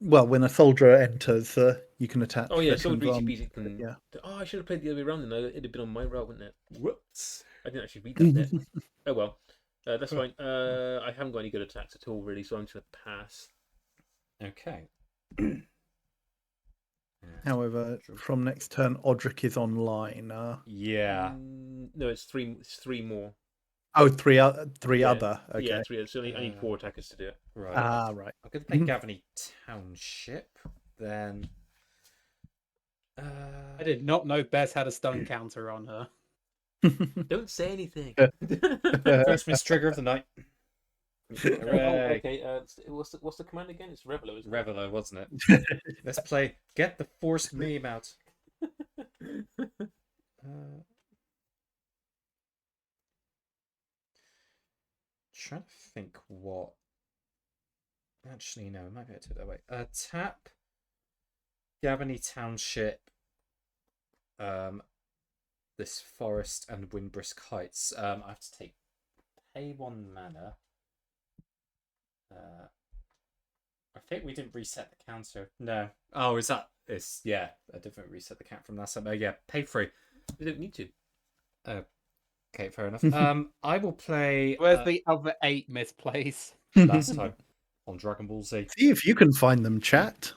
D: Well, when a soldier enters, you can attach.
C: Oh yeah, so
D: veterans
C: Greasy
D: arm.
C: Peasy can.
D: Yeah.
C: Oh, I should have played the other way around then. It'd have been on my route, wouldn't it?
A: whoops.
C: I didn't actually read that bit. Oh well, that's fine. I haven't got any good attacks at all, really, so I'm just gonna pass.
A: Okay.
D: However, from next turn, Odric is online.
A: Yeah.
C: No, it's 3. It's 3 more.
D: Oh, three
C: Yeah.
D: other. Okay.
C: Yeah, 3. So I need 4 attackers to do it.
A: Right.
D: Right.
A: I'm going to play Gavany Township. Then.
B: I did not know Bess had a stun counter on her.
C: Don't say anything.
A: First miss trigger of the night. Hooray.
C: Okay. What's the command again? It's Revelo, isn't it?
A: Revelo, wasn't it? Let's play. Get the forced meme out. Trying to think what. Actually, no, I might be able to do it that way. Tap Gavany Township. This forest and Windbrisk Heights. I have to pay 1 mana. I think we didn't reset the counter. No. Oh, is that? It's yeah. I didn't reset the count from last time. Oh yeah, pay 3.
C: We don't need to.
A: Okay, fair enough. I will play.
B: Where's the other 8 misplays?
A: Last time on Dragon Ball Z.
D: See if you can find them, chat.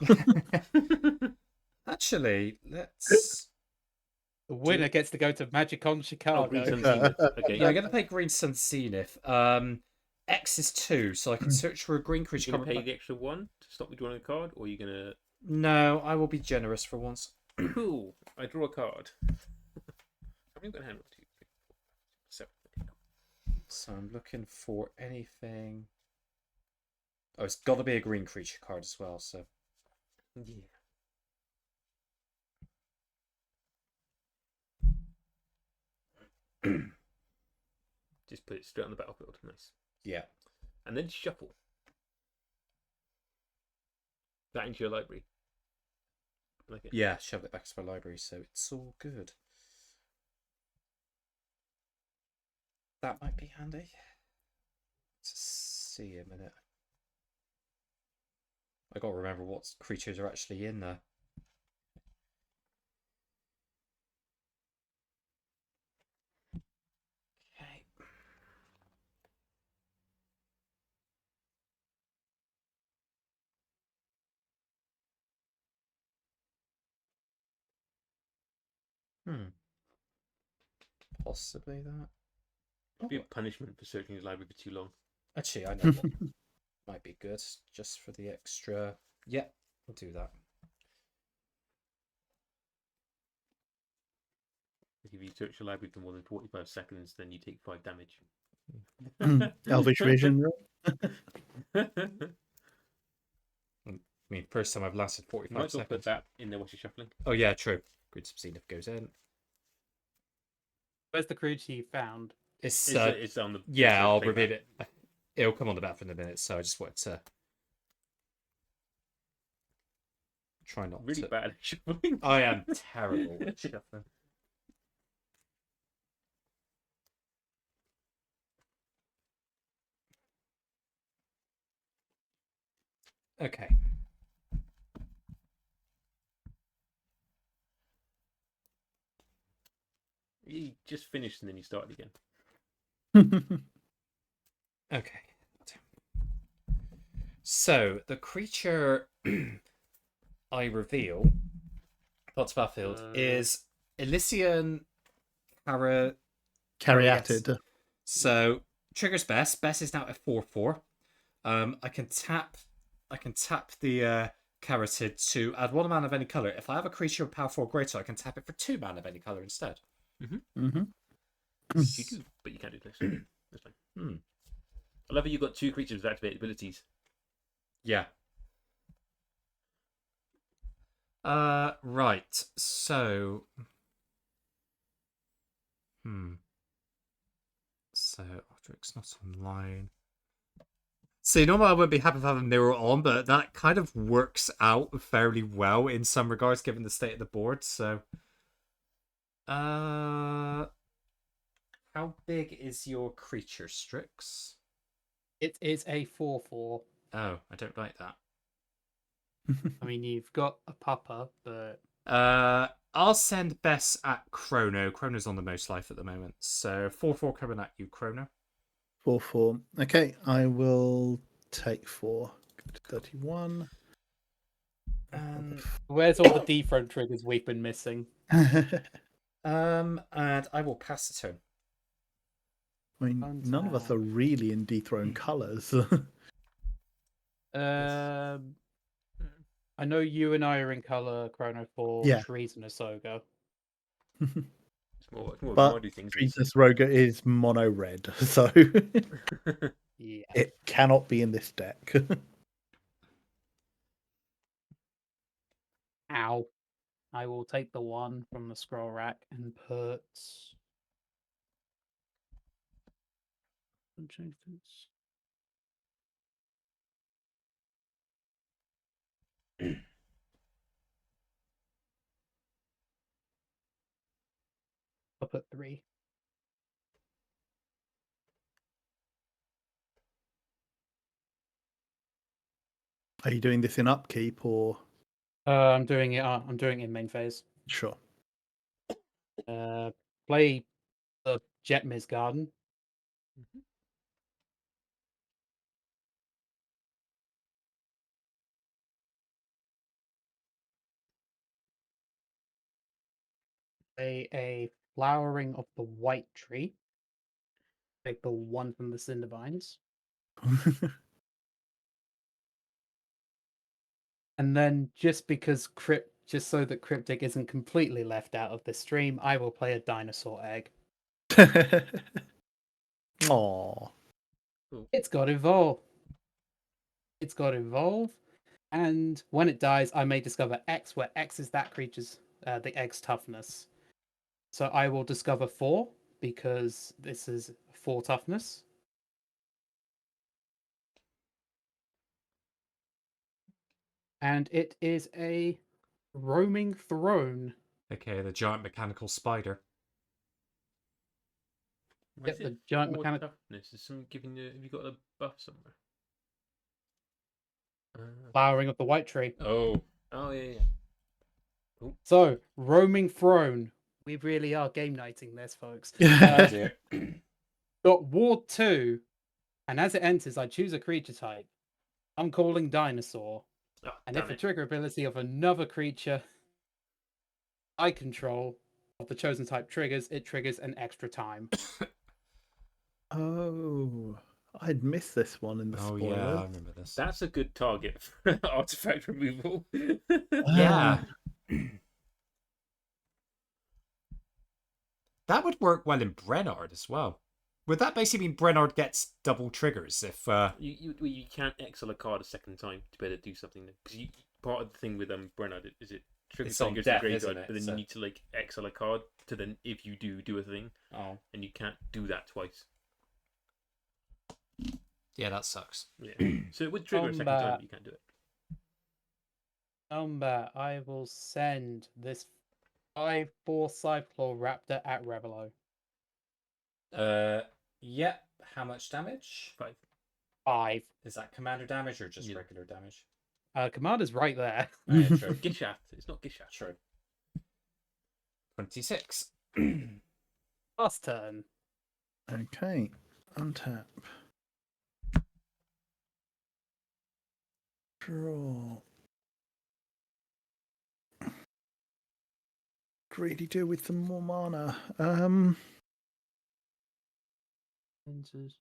A: Actually, let's.
B: The winner gets to go to Magicon Chicago.
C: Green Sun Zenith. Okay.
A: Yeah, I'm gonna play Green Sun Zenith. X is 2, so I can search for a green creature.
C: You're gonna pay the extra 1 to stop me drawing a card, or are you gonna?
A: No, I will be generous for once.
C: Cool. I draw a card. I'm gonna hand it to you. 7.
A: So I'm looking for anything. Oh, it's got to be a green creature card as well. So
C: Yeah. Just put it straight on the battlefield. Nice.
A: yeah,
C: And then shuffle that into your library. Like it.
A: yeah. Shove it back to my library, so it's all good. That might be handy. Let's see a minute. I gotta remember what creatures are actually in there. Okay. Possibly that.
C: It'd be a punishment for searching his library for too long.
A: Actually, I know what might be good just for the extra. Yeah, we'll do that.
C: If you search your library for more than 45 seconds, then you take 5 damage.
D: Elvish Vision.
A: I mean, first time I've lasted
C: You
A: 45
C: might as well put
A: seconds.
C: that in there while you're shuffling.
A: Oh yeah, true. Grid Subsenive goes in.
B: Where's the creature you found?
A: It's
C: It's on the.
A: yeah, I'll
C: play
A: reveal
C: back.
A: it. It'll come on the back in a minute, so I just wanted to try not
C: Really
A: to.
C: bad at shuffling.
A: I am terrible at shuffling. Okay.
C: You just finished and then you started again.
A: Okay. So the creature I reveal, Thoughts Battlefield, is Elysian
D: Caryatid.
A: So triggers Bess. Bess is now at 4/4. I can tap the Caryatid to add 1 mana of any color. If I have a creature of power 4 greater, I can tap it for 2 mana of any color instead.
C: You do, but you can't do this. That's fine. I love how you got 2 creatures with activated abilities.
A: Yeah. Right. So. So Odric's not online. See, normally I wouldn't be happy to have a mirror on, but that kind of works out fairly well in some regards, given the state of the board. So, how big is your creature, Strix?
B: It is a 4/4.
A: Oh, I don't like that.
B: I mean, you've got a pupper, but
A: I'll send Bess at Chrono. Chrono's on the most life at the moment, so 4/4 coming at you, Chrono.
D: 4/4. Okay, I will take 4. Go to 31.
B: where's all the dethrone triggers we've been missing?
A: And I will pass the turn.
D: I mean, none of us are really in dethroned colours.
B: I know you and I are in color, Chrono, for
D: Yeah.
B: Trees and Ahsoka.
C: It's more
D: But
C: Mardu things.
D: Princess Roga is mono red, so
B: Yeah.
D: it cannot be in this deck.
B: Ow. I will take the 1 from the scroll rack and put. Change this. I'll put 3.
D: Are you doing this in upkeep or?
B: I'm doing it. I'm doing it in main phase.
D: Sure.
B: Play the Jetmir's Garden. Play a Flowering of the White Tree. Take the 1 from the Cindervines. And then just so that Cryptic isn't completely left out of this stream, I will play a Dinosaur Egg.
D: Aww.
B: It's got Evolve. And when it dies, I may discover X, where X is that creature's the egg's toughness. So I will discover 4 because this is 4 toughness. And it is a Roaming Throne.
A: Okay, the giant mechanical spider.
C: Why
B: Yep,
C: is
B: the
C: it
B: giant
C: 4
B: mechanic.
C: toughness? Is someone giving you? Have you got a buff somewhere?
B: Flowering of the white tree.
C: Oh, oh yeah.
B: So, roaming throne. We really are game nighting this, folks.
A: Oh dear.
B: Got Ward 2, and as it enters, I choose a creature type. I'm calling Dinosaur.
C: Oh,
B: And
C: damn
B: if a
C: it.
B: trigger ability of another creature I control of the chosen type triggers, it triggers an extra time.
D: Oh, I'd missed this one in the
A: Oh
D: spoilers.
A: yeah, I remember this.
C: That's a good target for artifact removal.
A: Yeah. That would work well in Brennard as well. Would that basically mean Brennard gets double triggers if
C: You can't exile a card a second time to be able to do something. Because part of the thing with Brennard is it triggers
A: It's
C: something
A: on
C: goes
A: death,
C: to the
A: isn't
C: graveyard,
A: it?
C: but then
A: So-
C: you need to like exile a card to then if you do a thing,
A: Oh.
C: and you can't do that twice.
A: Yeah, that sucks.
C: Yeah. So it would trigger a second time, but you can't do it.
B: I will send this 5/4 Cyclor Raptor at Revelo.
A: Yeah. How much damage?
C: 5.
B: 5.
A: Is that commander damage or just
C: Yeah.
A: regular damage?
B: Commander's right there.
A: Oh, yeah, true.
C: Gishaft. It's not Gishaft.
A: True. 26.
B: Last turn.
D: Okay, untap. Draw. Greedy do with some more mana.
B: Enters.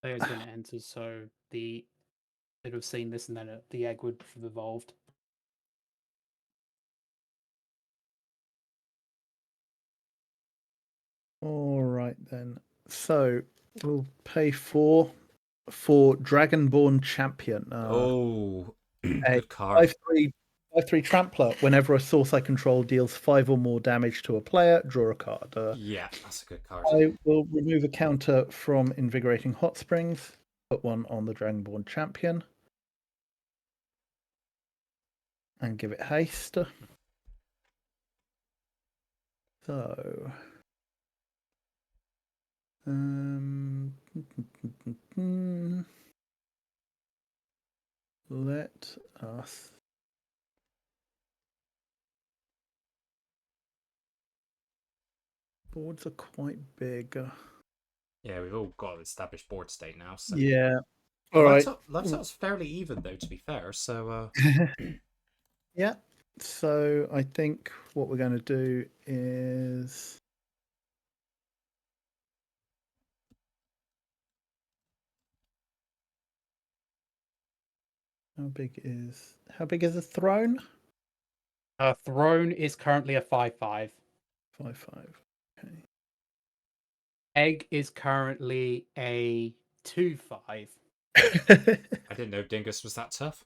B: Player's when it enters, so the they'd have seen this and then the egg would have evolved.
D: All right then. So we'll pay 4 for Dragonborn Champion.
A: Oh,
D: a
A: good card.
D: 5/3 5/3 Trampler. Whenever a source I control deals 5 or more damage to a player, draw a card.
A: Yeah, that's a good card.
D: I will remove a counter from Invigorating Hot Springs. Put one on the Dragonborn Champion. And give it haste. So. Let us. Boards are quite big.
A: Yeah, we've all got an established board state now. So
D: Yeah. All right.
A: Left was fairly even though, to be fair. So
D: Yeah. So I think what we're going to do is. How big is the throne?
B: Throne is currently a 5/5.
D: 5/5. Okay.
B: Egg is currently a 2/5.
A: I didn't know Dingus was that tough.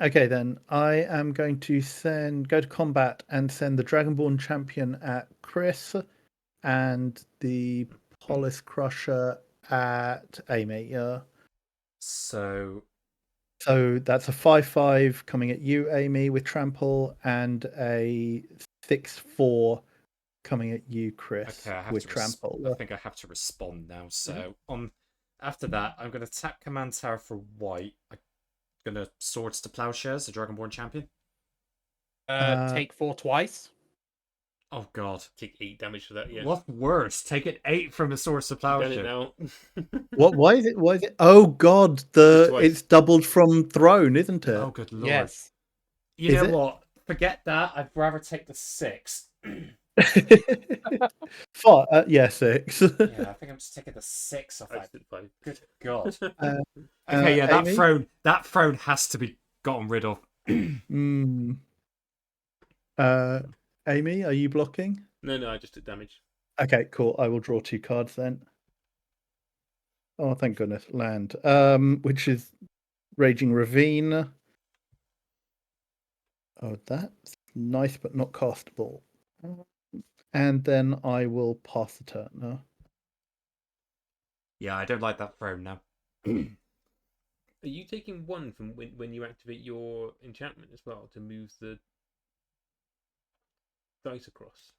D: Okay, then I am going to go to combat and send the Dragonborn Champion at Chris and the Polis Crusher at Amy.
A: So
D: that's a 5/5 coming at you, Amy, with Trample, and a 6/4 coming at you, Chris,
A: okay, I have
D: with
A: to
D: Trample.
A: I think I have to respond now. So after that, I'm going to tap Command Tower for white. I'm going to Swords to Plowshares, the Dragonborn Champion.
B: Take 4 twice.
A: Oh God,
C: Take 8 damage for that. Yeah.
A: what worse? Take an 8 from a Swords to
C: You've done it
A: Plowshare.
C: now.
D: What? Why is it? Why is it? Oh God,
C: Twice.
D: it's doubled from Throne, isn't it?
A: Oh good lord.
B: Yes.
A: You
D: Is
A: know
D: it?
A: what? Forget that. I'd rather take the 6.
D: Yeah, 6.
A: Yeah, I think I'm just taking the 6 off
C: I
A: that.
C: just did 5.
A: Good God.
D: Uh,
A: Okay, yeah,
D: Amy?
A: that throne has to be gotten rid of.
D: Mm. Amy, are you blocking?
C: No, I just did damage.
D: Okay, cool. I will draw 2 cards then. Oh, thank goodness, land. Which is Raging Ravine. Oh, that's nice, but not castable. And then I will pass the turn. No?
A: Yeah, I don't like that throne now.
C: Are you taking 1 from when you activate your enchantment as well to move the? dice across.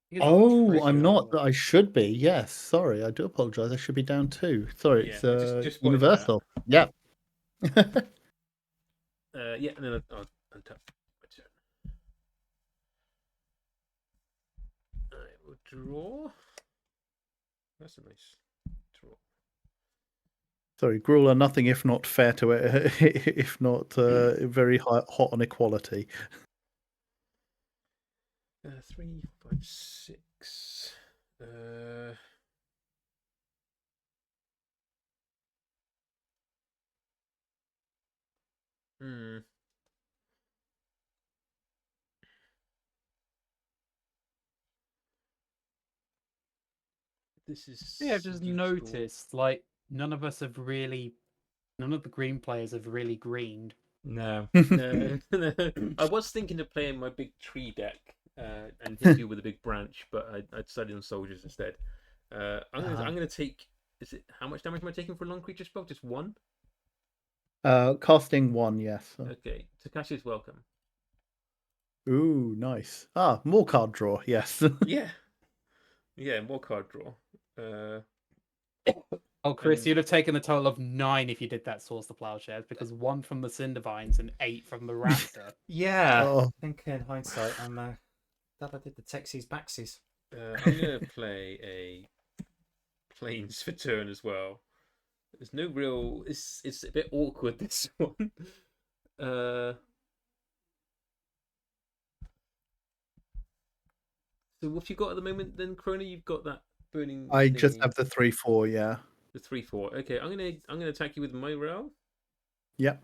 B: Here's a
D: Oh, I'm
B: trigger.
D: not. I should be. Yes. Sorry, I do apologise. I should be down 2. Sorry,
C: Yeah,
D: it's
C: just spotted that.
D: universal. Yeah.
C: Yeah, and then I'll untap my turn. I will draw. That's a nice draw.
D: Sorry, Gruul are nothing if not fair to it, if not very hot on equality.
C: 3, 5, 6. Hmm. This is.
B: Yeah, I've just
C: sensible.
B: noticed, like, none of the green players have really greened.
A: No.
C: No, I was thinking of playing my big tree deck and hit you with a big branch, but I decided on soldiers instead. I'm gonna take. Is it how much damage am I taking for a long creature spell? Just 1.
D: Casting 1, yes.
C: Okay, Takashi's welcome.
D: Ooh, nice. Ah, more card draw. Yes.
C: Yeah, yeah, more card draw.
B: Oh, Chris,
C: And-
B: you'd have taken the total of 9 if you did that Source the Plowshares, because 1 from the Cindervines and 8 from the Raptor.
A: Yeah.
D: Oh.
A: I think in hindsight, I'm glad I did the Texies backsies.
C: I'm gonna play a planes for turn as well. There's no real. It's a bit awkward, this one. So what you got at the moment then, Crony? You've got that burning.
D: I just
C: thingy,
D: have the 3/4. Yeah.
C: the 3/4. Okay, I'm gonna attack you with my rail.
D: Yep.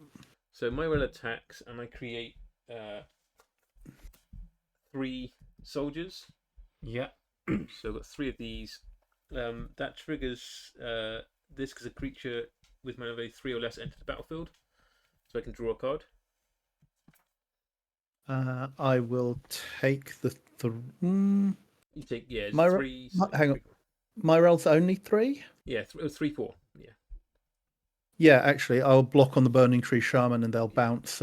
C: So my rail attacks, and I create 3 soldiers.
A: Yeah.
C: So I've got 3 of these. That triggers this because a creature with mana value 3 or less enters the battlefield, so I can draw a card.
D: I will take the
C: You take it's
D: My-
C: 3.
D: hang on. My roll's only 3.
C: Yeah, 3/4. Yeah.
D: Yeah, actually, I'll block on the Burning Tree Shaman and they'll bounce.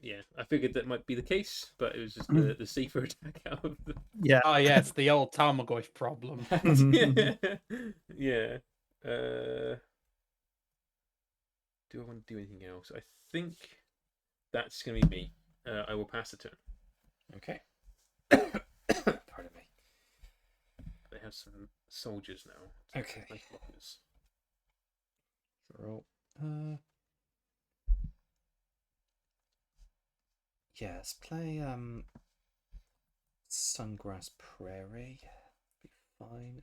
C: Yeah. I figured that might be the case, but it was just the safer attack out of the.
D: Yeah.
B: Oh, yeah, it's the old Tarmogoyf problem.
C: Yeah. Do I want to do anything else? I think that's going to be me. I will pass the turn.
A: Okay. Pardon me.
C: They have some soldiers now.
A: Okay.
C: Nice blockers.
A: Roll. Yeah, let's play Sungrass Prairie. Be fine.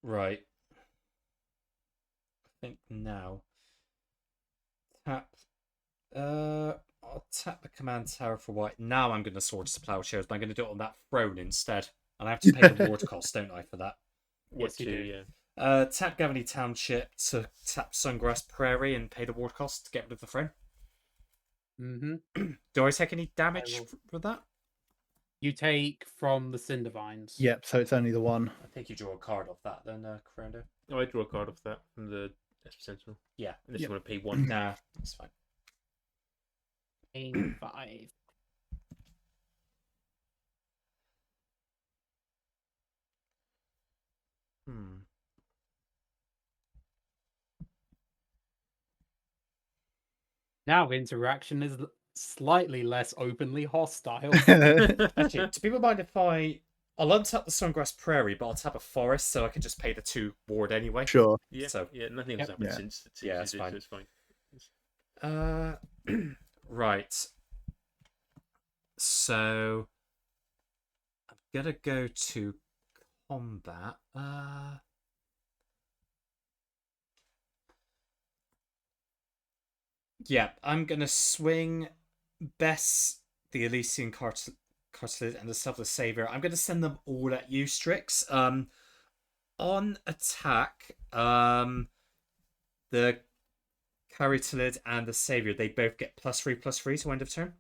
A: Right. I think now. Tap. I'll tap the command tower for white. Now I'm going to Swords to Plowshares, but I'm going to do it on that throne instead. And I have to pay the ward cost, don't I, for that?
B: Yes, you do.
C: Yeah.
A: Tap Gavany Township to tap Sungrass Prairie and pay the ward cost to get rid of the throne.
B: Mm-hmm.
A: Do I take any damage
B: will.
A: for that?
B: You take from the Cindervines.
D: Yep, so it's only the 1.
A: I think you draw a card off that then, Corando.
C: Oh, I draw a card off that from the Esper Sentinel.
A: Yeah.
C: Unless
D: Yep.
C: you want to pay 1.
A: Nah, that's fine.
B: 5. Now interaction is slightly less openly hostile.
A: Actually, do people mind if I'll untap the Sungrass Prairie, but I'll tap a forest so I can just pay the 2 ward anyway?
D: Sure.
C: Yeah.
A: So-
C: Yeah. Nothing
B: Yep.
C: else happened
D: Yeah.
C: since.
A: Yeah,
C: you
A: it's
C: did,
A: fine.
C: So it's fine.
A: Right. So I'm gonna go to combat. Yeah, I'm gonna swing Bess, the Elysian Cartilid, and the Selfless Savior. I'm gonna send them all at you, Strix. On attack, the Cartilid and the Savior, they both get +3/+3 to end of turn.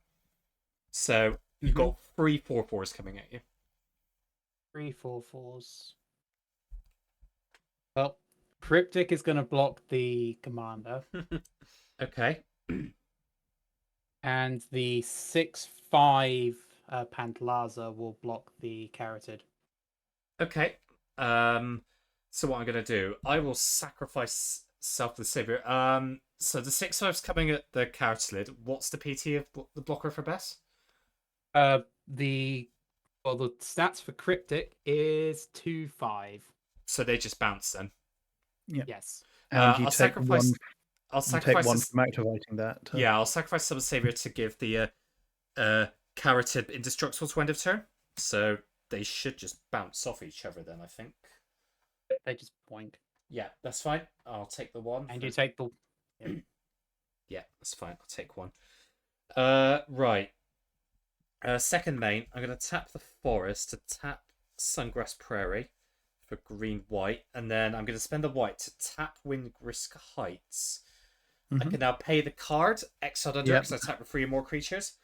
A: So you've got 3 4/4s coming at you.
B: 3 4/4s. Well, Cryptic is going to block the commander,
A: Okay.
B: and the 6/5 Pantalaza will block the Carotid.
A: Okay. So what I'm gonna do, I will sacrifice Self the Savior. So the 6/5's coming at the cartilage. What's the PT of the blocker for Bess?
B: The stats for Cryptic is 2/5.
A: So they just bounce then.
B: Yes.
D: And you
A: I'll
D: take
A: sacrifice.
D: one.
A: I'll
D: You take
A: sacrifice.
D: one
A: this-
D: from activating that.
A: Yeah, I'll sacrifice Self the Savior to give the carotid indestructible to end of turn. So they should just bounce off each other then. I think.
B: They just boink.
A: Yeah, that's fine. I'll take the one.
B: And
A: for-
B: you take the.
A: Yeah, that's fine. I'll take one. Right. Second main, I'm going to tap the forest to tap Sungrass Prairie for green white, and then I'm going to spend a white to tap Windrisk Heights. I
D: Mhm.
A: can now pay the card, exiled under,
D: Yep.
A: because I tap for 3 or more creatures.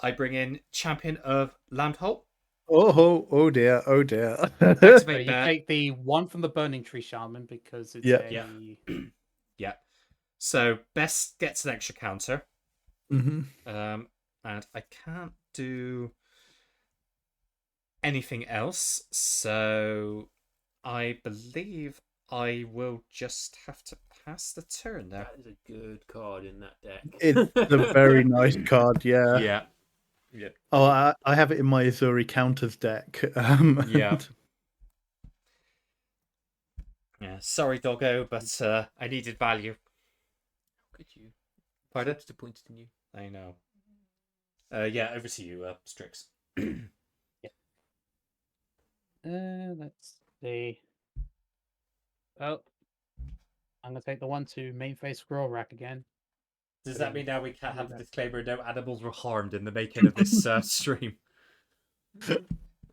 A: I bring in Champion of Landholt.
D: Oh dear, oh dear.
B: So
A: Activate
B: you
A: that.
B: take the one from the Burning Tree Shaman because it's
D: Yeah.
B: a.
A: Yeah. Yeah. So Best gets an extra counter.
D: hmm
A: And I can't do anything else, so I believe I will just have to pass the turn now.
C: That is a good card in that deck.
D: It's a very nice card, yeah.
A: Yeah.
C: Yeah.
D: Oh, I have it in my Azuri counters deck.
A: Yeah. Yeah. Sorry, doggo, but I needed value.
C: How could you?
A: Pardon?
C: I'm disappointed in you.
A: I know. Yeah, over to you, Strix.
B: Let's see. Oh, I'm gonna take the one to main face scroll rack again.
A: Does that mean now we can't have the
B: Yeah.
A: disclaimer no animals were harmed in the making of this stream?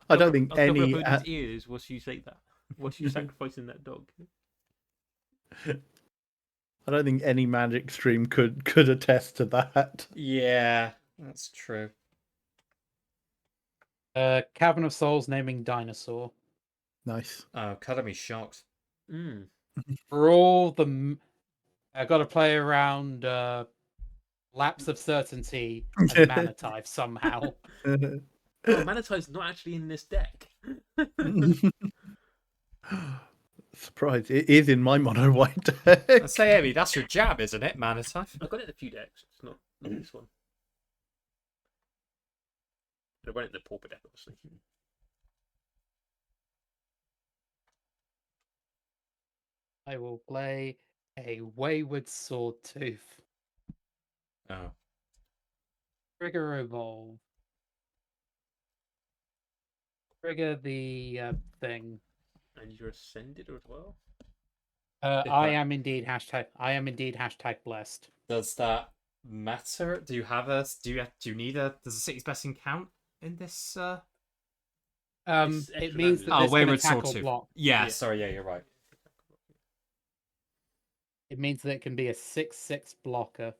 D: I don't think
C: I'll cover
D: any.
C: up Odin's ears whilst you say that. Whilst you sacrificing that dog.
D: I don't think any Magic stream could attest to that.
A: Yeah, that's true.
B: Cavern of Souls naming dinosaur.
D: Nice.
A: Oh, colour me shocked.
C: Mm.
B: For all the, I got to play around lapse of certainty and mana type somehow.
C: Oh, Manatai's not actually in this deck.
D: Surprise! It is in my mono white
A: I
D: deck.
A: say, Amy, that's your jab, isn't it, Manatite?
C: I've got it in a few decks. It's not this one. I run it in the pauper deck, obviously.
B: I will play a Wayward Sword Tooth.
A: Oh.
B: Trigger Evolve. Trigger the thing.
C: And you're ascended as well.
B: I am indeed hashtag blessed.
A: Does that matter? Do you have a? Do you need a? Does a city's blessing count in this?
C: It's
B: It
C: extra
B: means
C: language.
B: that
A: Oh,
B: this can
A: Wayward
B: attack
A: Sword
B: or
A: Tooth.
B: block.
A: Yeah,
C: Yeah.
A: sorry, yeah, you're right.
B: It means that it can be a 6/6 blocker.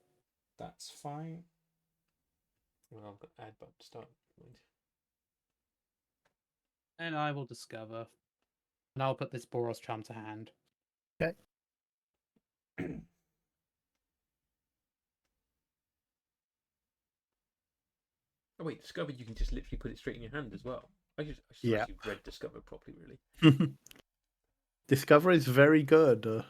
A: That's fine.
C: Well, I've got add button to start.
B: And I will discover. And I'll put this Boros Charm to hand.
D: Okay.
C: Oh wait, Discover, you can just literally put it straight in your hand as well. I should
D: Yeah.
C: actually read Discover properly, really.
D: Discover is very good.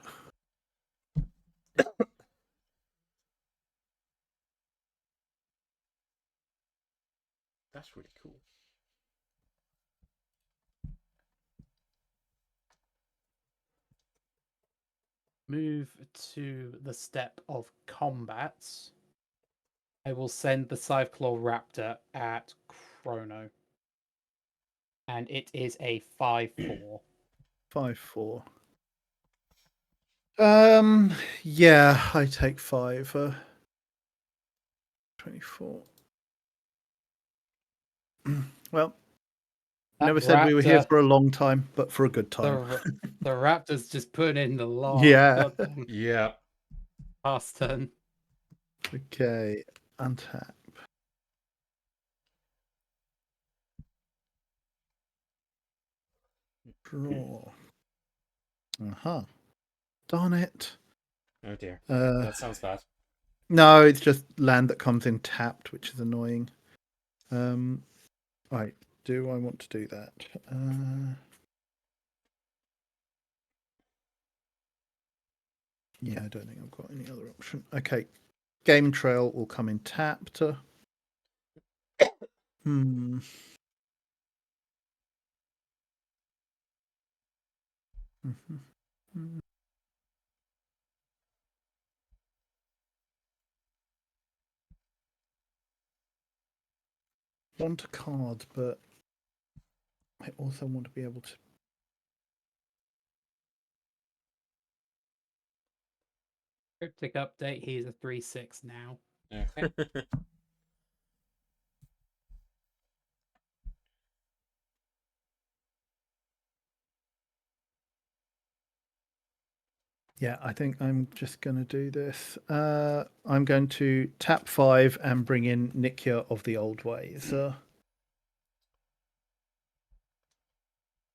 C: That's really cool.
B: Move to the step of combats. I will send the Scytheclaw Raptor at Chrono. And it is a 5/4.
D: 5/4. Yeah, I take 5. 24. Well,
B: That
D: never said we were here
B: raptor-
D: for a long time, but for a good time.
B: The Raptor's just putting in the long.
D: Yeah.
B: Goddamn
A: Yeah.
B: past turn.
D: Okay, untap. Draw. Uh-huh. Darn it.
A: Oh dear.
D: Uh,
A: That sounds bad.
D: no, it's just land that comes in tapped, which is annoying. Right, do I want to do that? Yeah, I don't think I've got any other option. Okay, Game Trail will come in tapped. Hmm. Mhm. Want a card, but I also want to be able to.
B: Cryptic update. He's a 3/6 now.
A: Okay.
D: Yeah, I think I'm just going to do this. I'm going to tap 5 and bring in Nikya of the Old Ways.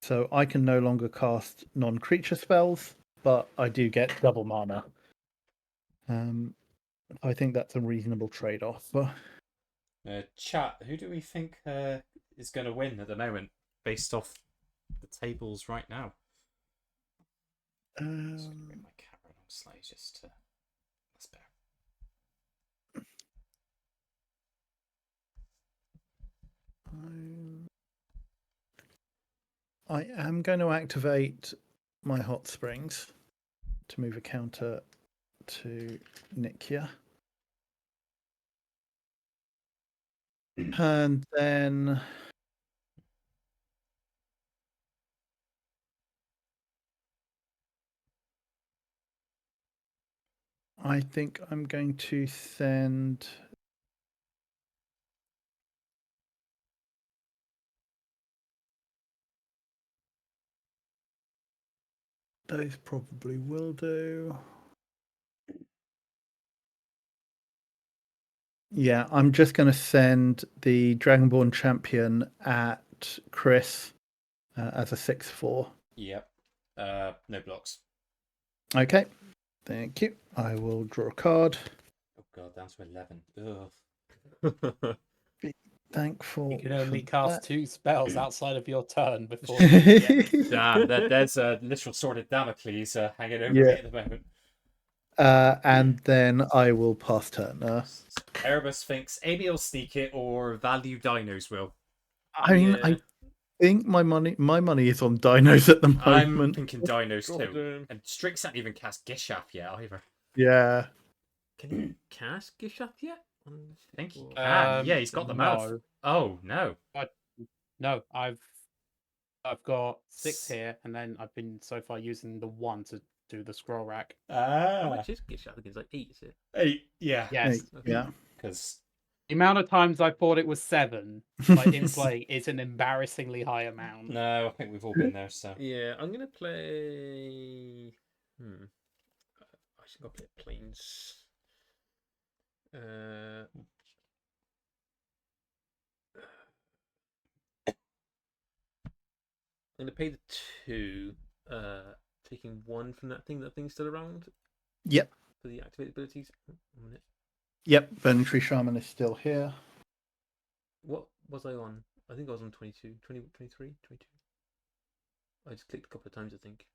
D: So I can no longer cast non-creature spells, but I do get double mana. I think that's a reasonable trade-off.
A: Chat, who do we think is going to win at the moment, based off the tables right now? Just gonna bring my camera along slightly, just to... That's better.
D: I am going to activate my hot springs to move a counter to Nikya. And then I think I'm going to send those probably will do. Yeah, I'm just going to send the Dragonborn champion at Chris as a 6/4.
A: Yep. No blocks.
D: Okay, thank you. I will draw a card.
A: Oh god, down to 11. Ugh.
D: Be thankful.
B: You can only
D: for
B: cast
D: that.
B: 2 spells outside of your turn before you get.
A: Damn, there's a literal sword of Damocles hanging over
D: Yeah.
A: me at the moment.
D: And then I will pass turn.
A: So Erebus thinks Amy will sneak it, or Value Dinos will.
D: I mean,
C: Yeah.
D: I think my money is on dinos at the
A: I'm
D: moment.
A: thinking Dinos
C: Drop
A: too.
C: them.
A: And Strix hasn't even cast Gishap yet either.
D: Yeah.
C: Can you cast Gishath yet?
A: I think he
C: Or-
A: can. Yeah, he's got the mouth.
B: No.
A: Oh no.
B: No, I've got 6 here, and then I've been so far using the 1 to do the scroll rack.
C: How much is Gishath? I think it's like 8, is it?
A: 8. Yeah.
B: Yes,
D: Yeah.
A: Because
B: the amount of times I thought it was 7, like in play, is an embarrassingly high amount.
A: no, I think we've all been there. So
C: Yeah, I'm gonna play. I should go play planes. I'm gonna pay the 2, taking 1 from that thing's still around
D: Yep.
C: for the activated abilities. A minute.
D: Yep. Burning Tree Shaman is still here.
C: What was I on? I think I was on 22, 20, 23, 22. I just clicked a couple of times, I think.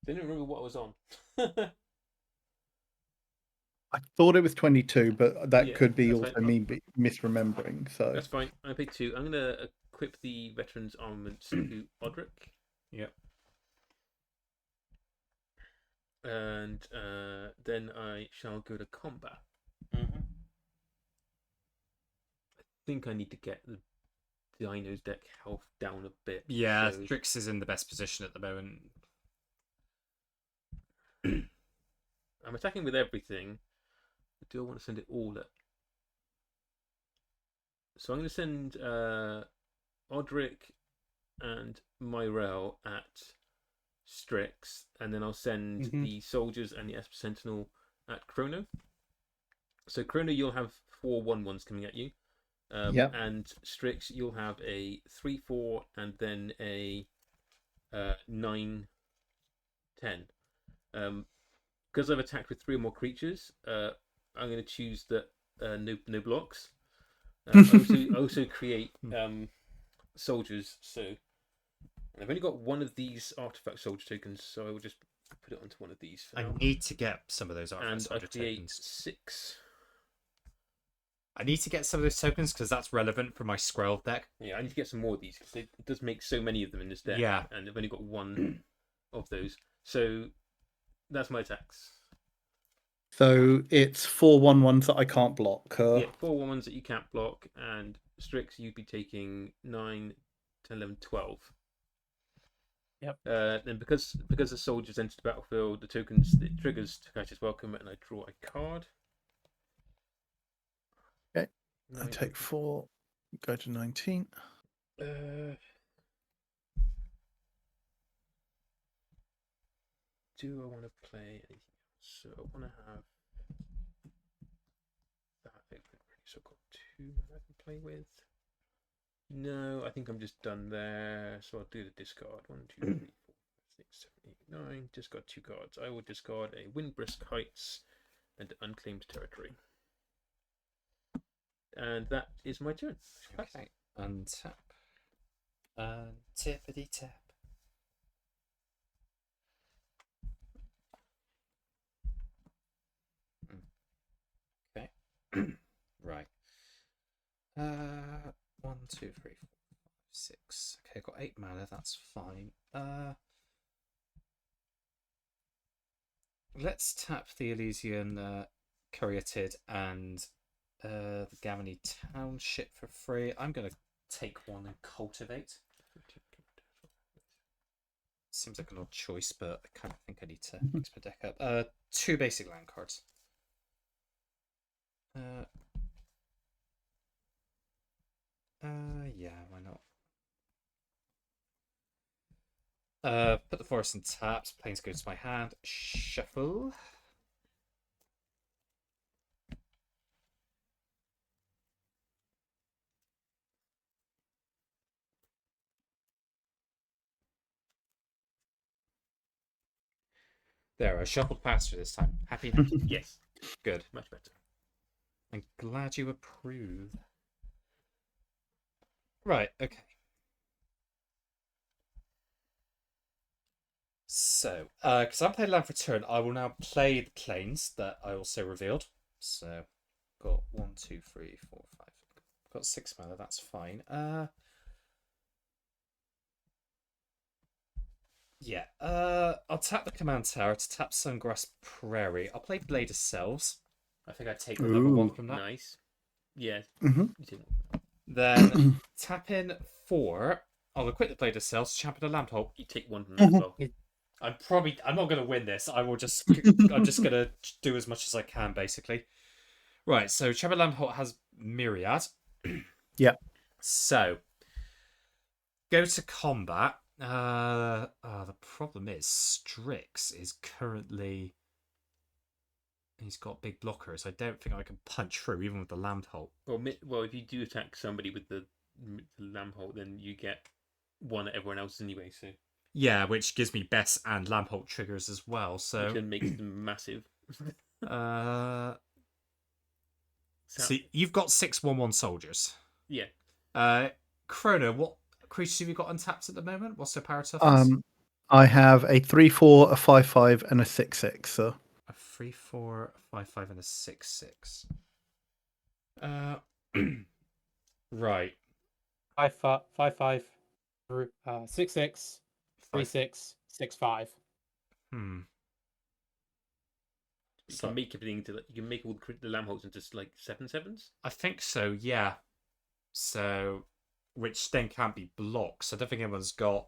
C: Didn't remember what I was on.
D: I thought it was 22, but that
C: Yeah,
D: could be
C: that's
D: also
C: fine.
D: me misremembering. So
C: That's fine. I paid 2. I'm gonna equip the veterans armaments to Odric.
A: Yep.
C: And then I shall go to combat.
A: Mm-hmm.
C: I think I need to get the Dino's deck health down a bit.
A: Yeah,
C: so...
A: Strix is in the best position at the moment.
C: I'm attacking with everything. But do I want to send it all at? So I'm going to send Odric and Myrel at Strix, and then I'll send the soldiers and the Esper Sentinel at Chrono. So Chrono, you'll have 4 1/1s coming at you.
D: Yep.
C: And Strix, you'll have a 3/4 and then a 9 10. Because I've attacked with 3 or more creatures, I'm going to choose the no blocks. I also create soldiers. So and I've only got one of these artifact soldier tokens, so I will just put it onto one of these for
A: I
C: now.
A: need to get some of those artifact
C: And I
A: soldier
C: create
A: tokens.
C: 6.
A: I need to get some of those tokens because that's relevant for my Skrell deck.
C: Yeah, I need to get some more of these because it does make so many of them in this deck.
A: Yeah.
C: And I've only got one of those. So that's my attacks.
D: So it's 4/1/1s that I can't block.
C: Yeah, 4 ones that you can't block, and Strix, you'd be taking 9, 10, 11, 12.
B: Yep.
C: Then because the soldiers entered the battlefield, the tokens, it triggers Takashi's Welcome, and I draw a card.
D: Okay. I
C: 9,
D: take 4, go to 19.
C: Do I want to play anything else? So I want to have that open ready. So I've got 2 I can play with. No, I think I'm just done there. So I'll do the discard. 1, 2, 3, 4, 5, 6, 7, 8, 9. Discard 2 cards. I will discard a Windbrisk Heights and Unclaimed Territory. And that is my turn.
A: Okay. Untap. Tippity tap. Okay. Right. 1, 2, 3, 4, 5, 6. Okay, I've got 8 mana. That's fine. Let's tap the Elysian Caryatid and the Gamony Township for free. I'm gonna take one and cultivate. Seems like an odd choice, but I kind of think I need to mix my deck up. 2 basic land cards. Yeah, why not? Put the forest in taps. Planes go to my hand. Shuffle. There, I shuffled faster this time. Happy now?
C: Yes,
A: Good.
C: much better.
A: I'm glad you approve. Right, okay. So, because I'm playing land for turn, I will now play the planes that I also revealed. So, got 1, 2, 3, 4, 5. Got 6 mana, that's fine. Yeah, I'll tap the command tower to tap Sungrass Prairie. I'll play Blade of Selves. I think I take another one
D: Ooh.
A: from that.
C: Nice. Yeah.
D: Mhm.
C: You take
A: Then tap in 4. I'll equip the Blade of Selves, champion a Lamp Hole.
C: You take one from that as well.
A: I'm not gonna win this. I'm just gonna do as much as I can, basically. Right, so Champion Lamp Hole has Myriad.
D: Yeah.
A: So go to combat. The problem is Strix is currently, he's got big blockers. I don't think I can punch through even with the Lamp Hole.
C: Well, if you do attack somebody with the lamp hole, then you get one at everyone else anyway. So
A: Yeah, which gives me Bess and Lamp Hole triggers as well.
C: which
A: So
C: then makes them massive.
A: so you've got 6/1/1 soldiers.
C: Yeah.
A: Chrono, what creatures have you got untapped at the moment? What's their power toughness?
D: I have a 3/4, a 5/5, and a 6/6. So
A: A 3/4, a 5/5, and a 6/6. Right.
B: 5/5, 6/6, 3/6, 6/5.
A: Hmm.
C: You
A: So
C: can make everything into you can make all the lamp holes into like 7/7s.
A: I think so. Yeah. So, which then can't be blocks. I don't think anyone's got.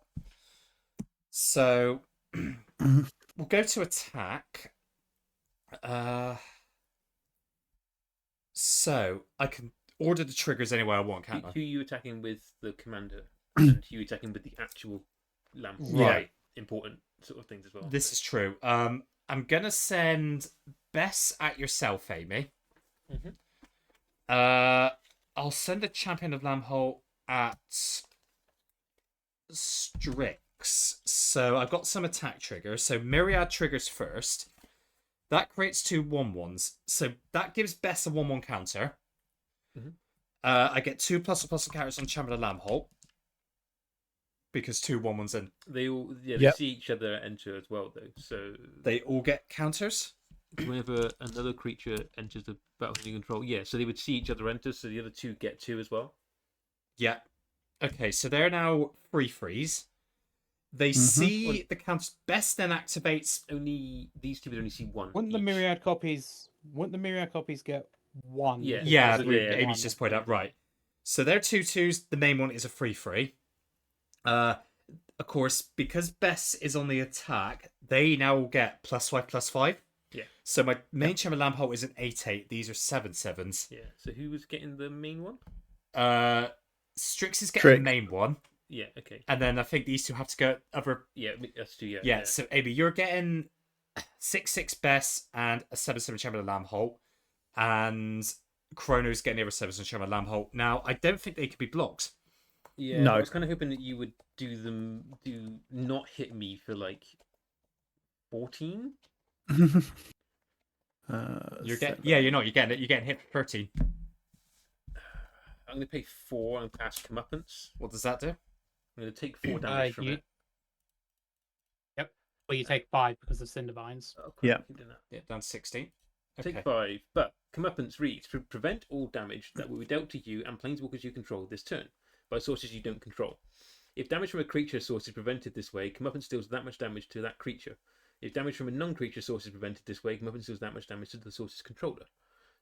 A: So, we'll go to attack. So I can order the triggers any way I want, can't I?
C: Who are you attacking with the commander, and who are you attacking with the actual lamp?
A: Right.
C: Important sort of things as well.
A: This is true. I'm gonna send Bess at yourself, Amy.
C: Mhm.
A: I'll send a champion of Lambhole at Strix. So I've got some attack triggers. So Myriad triggers first. That creates 2 1/1s. So that gives Bess a 1/1 counter.
C: Mhm.
A: I get 2+++ counters on Chamber of Lambholt. Because 2 1/1s and
C: They all they
D: Yep.
C: see each other enter as well though. So
A: they all get counters.
C: whenever another creature enters the battlefield you control, yeah, so they would see each other enter, so the other two get 2 as well.
A: Yeah. Okay, so they're now free freeze. They see the counters. Bess then activates.
C: Only these two would only see one.
B: Wouldn't the
C: each.
B: myriad copies? Wouldn't the myriad copies get one?
C: Yeah.
B: because
A: Yeah,
B: there's
C: yeah,
B: only
C: yeah.
A: Amy's
B: one
A: just
B: of
A: pointed
B: them?
A: out, right. So they're 2/2s. The main one is a free. Of course, because Bess is on the attack, they now will get +5/+5.
C: Yeah.
A: So my main Chamber Lambholt is an 8/8. These are 7/7s.
C: Yeah. So who was getting the main one?
A: Strix is getting
D: Trick.
A: the main one,
C: Yeah. Okay.
A: and then I think these two have to go other.
C: Yeah. That's 2. Yeah.
A: Yeah. So Amy, you're getting 6/6 Bess and a 7/7 Chamber Lambholt, and Chrono's getting the other 7/7 Chamber Lambholt. Now I don't think they could be blocked.
C: Yeah.
D: No.
C: I was kind of hoping that you would do not hit me for like 14.
A: You're getting you're not. You're getting hit for 13.
C: I'm going to pay 4 and cast Comeuppance.
A: What does that do?
C: I'm going to take 4 damage from
B: you-
C: it.
B: Well, you take 5 because of Cindervines.
C: Oh, crap,
D: Yeah.
C: I keep doing that.
A: Yeah, down to 16.
C: Take
A: Okay.
C: 5, but Comeuppance reads: prevent all damage that will be dealt to you and planeswalkers you control this turn by sources you don't control. If damage from a creature source is prevented this way, Comeuppance deals that much damage to that creature. If damage from a non-creature source is prevented this way, Comeuppance deals that much damage to the source's controller.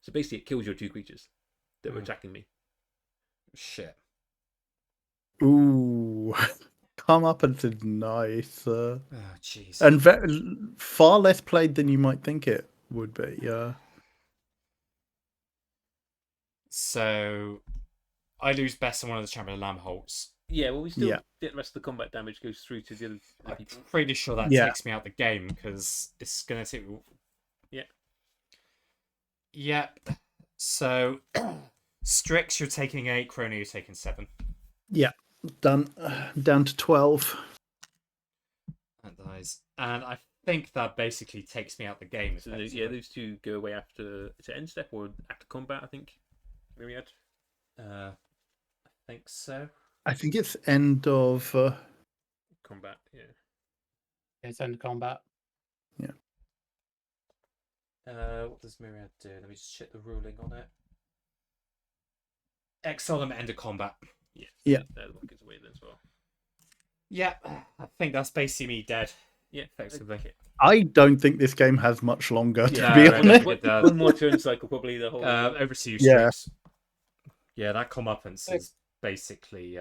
C: So basically, it kills your 2 creatures that were attacking me.
A: Shit.
D: Ooh, come up and it's nice,
A: Oh, jeez.
D: and far less played than you might think it would be. Yeah.
A: So I lose Bess on one of the Chamber of Lambholts.
C: Yeah, well, we still
D: Yeah.
C: get the rest of the combat damage goes through to the other
A: I'm
C: people.
A: pretty sure that
D: Yeah.
A: takes me out the game because it's gonna take.
C: Yeah.
A: Yep. So Strix, you're taking 8. Chrono, you're taking 7.
D: Done. Down to 12.
A: That dies, and I think that basically takes me out the game.
C: So those 2 go away after it's end step or after combat. I think. Myriad.
A: I think so.
D: I think it's end of.
C: Combat. Yeah.
B: It's end of combat.
A: What does Myriad do? Let me just check the ruling on it. Exile them at end of combat.
C: Yeah.
D: Yeah.
C: That one goes away then as well.
A: Yeah, I think that's basically me dead.
C: Yeah.
A: Effectively.
C: Okay.
D: I don't think this game has much longer, to
C: Yeah,
D: be
A: no, no,
D: honest.
A: no. It does.
C: One more turn cycle, probably the whole.
A: Over to you,
D: Yeah.
A: Strix. Yeah, that comeuppance is basically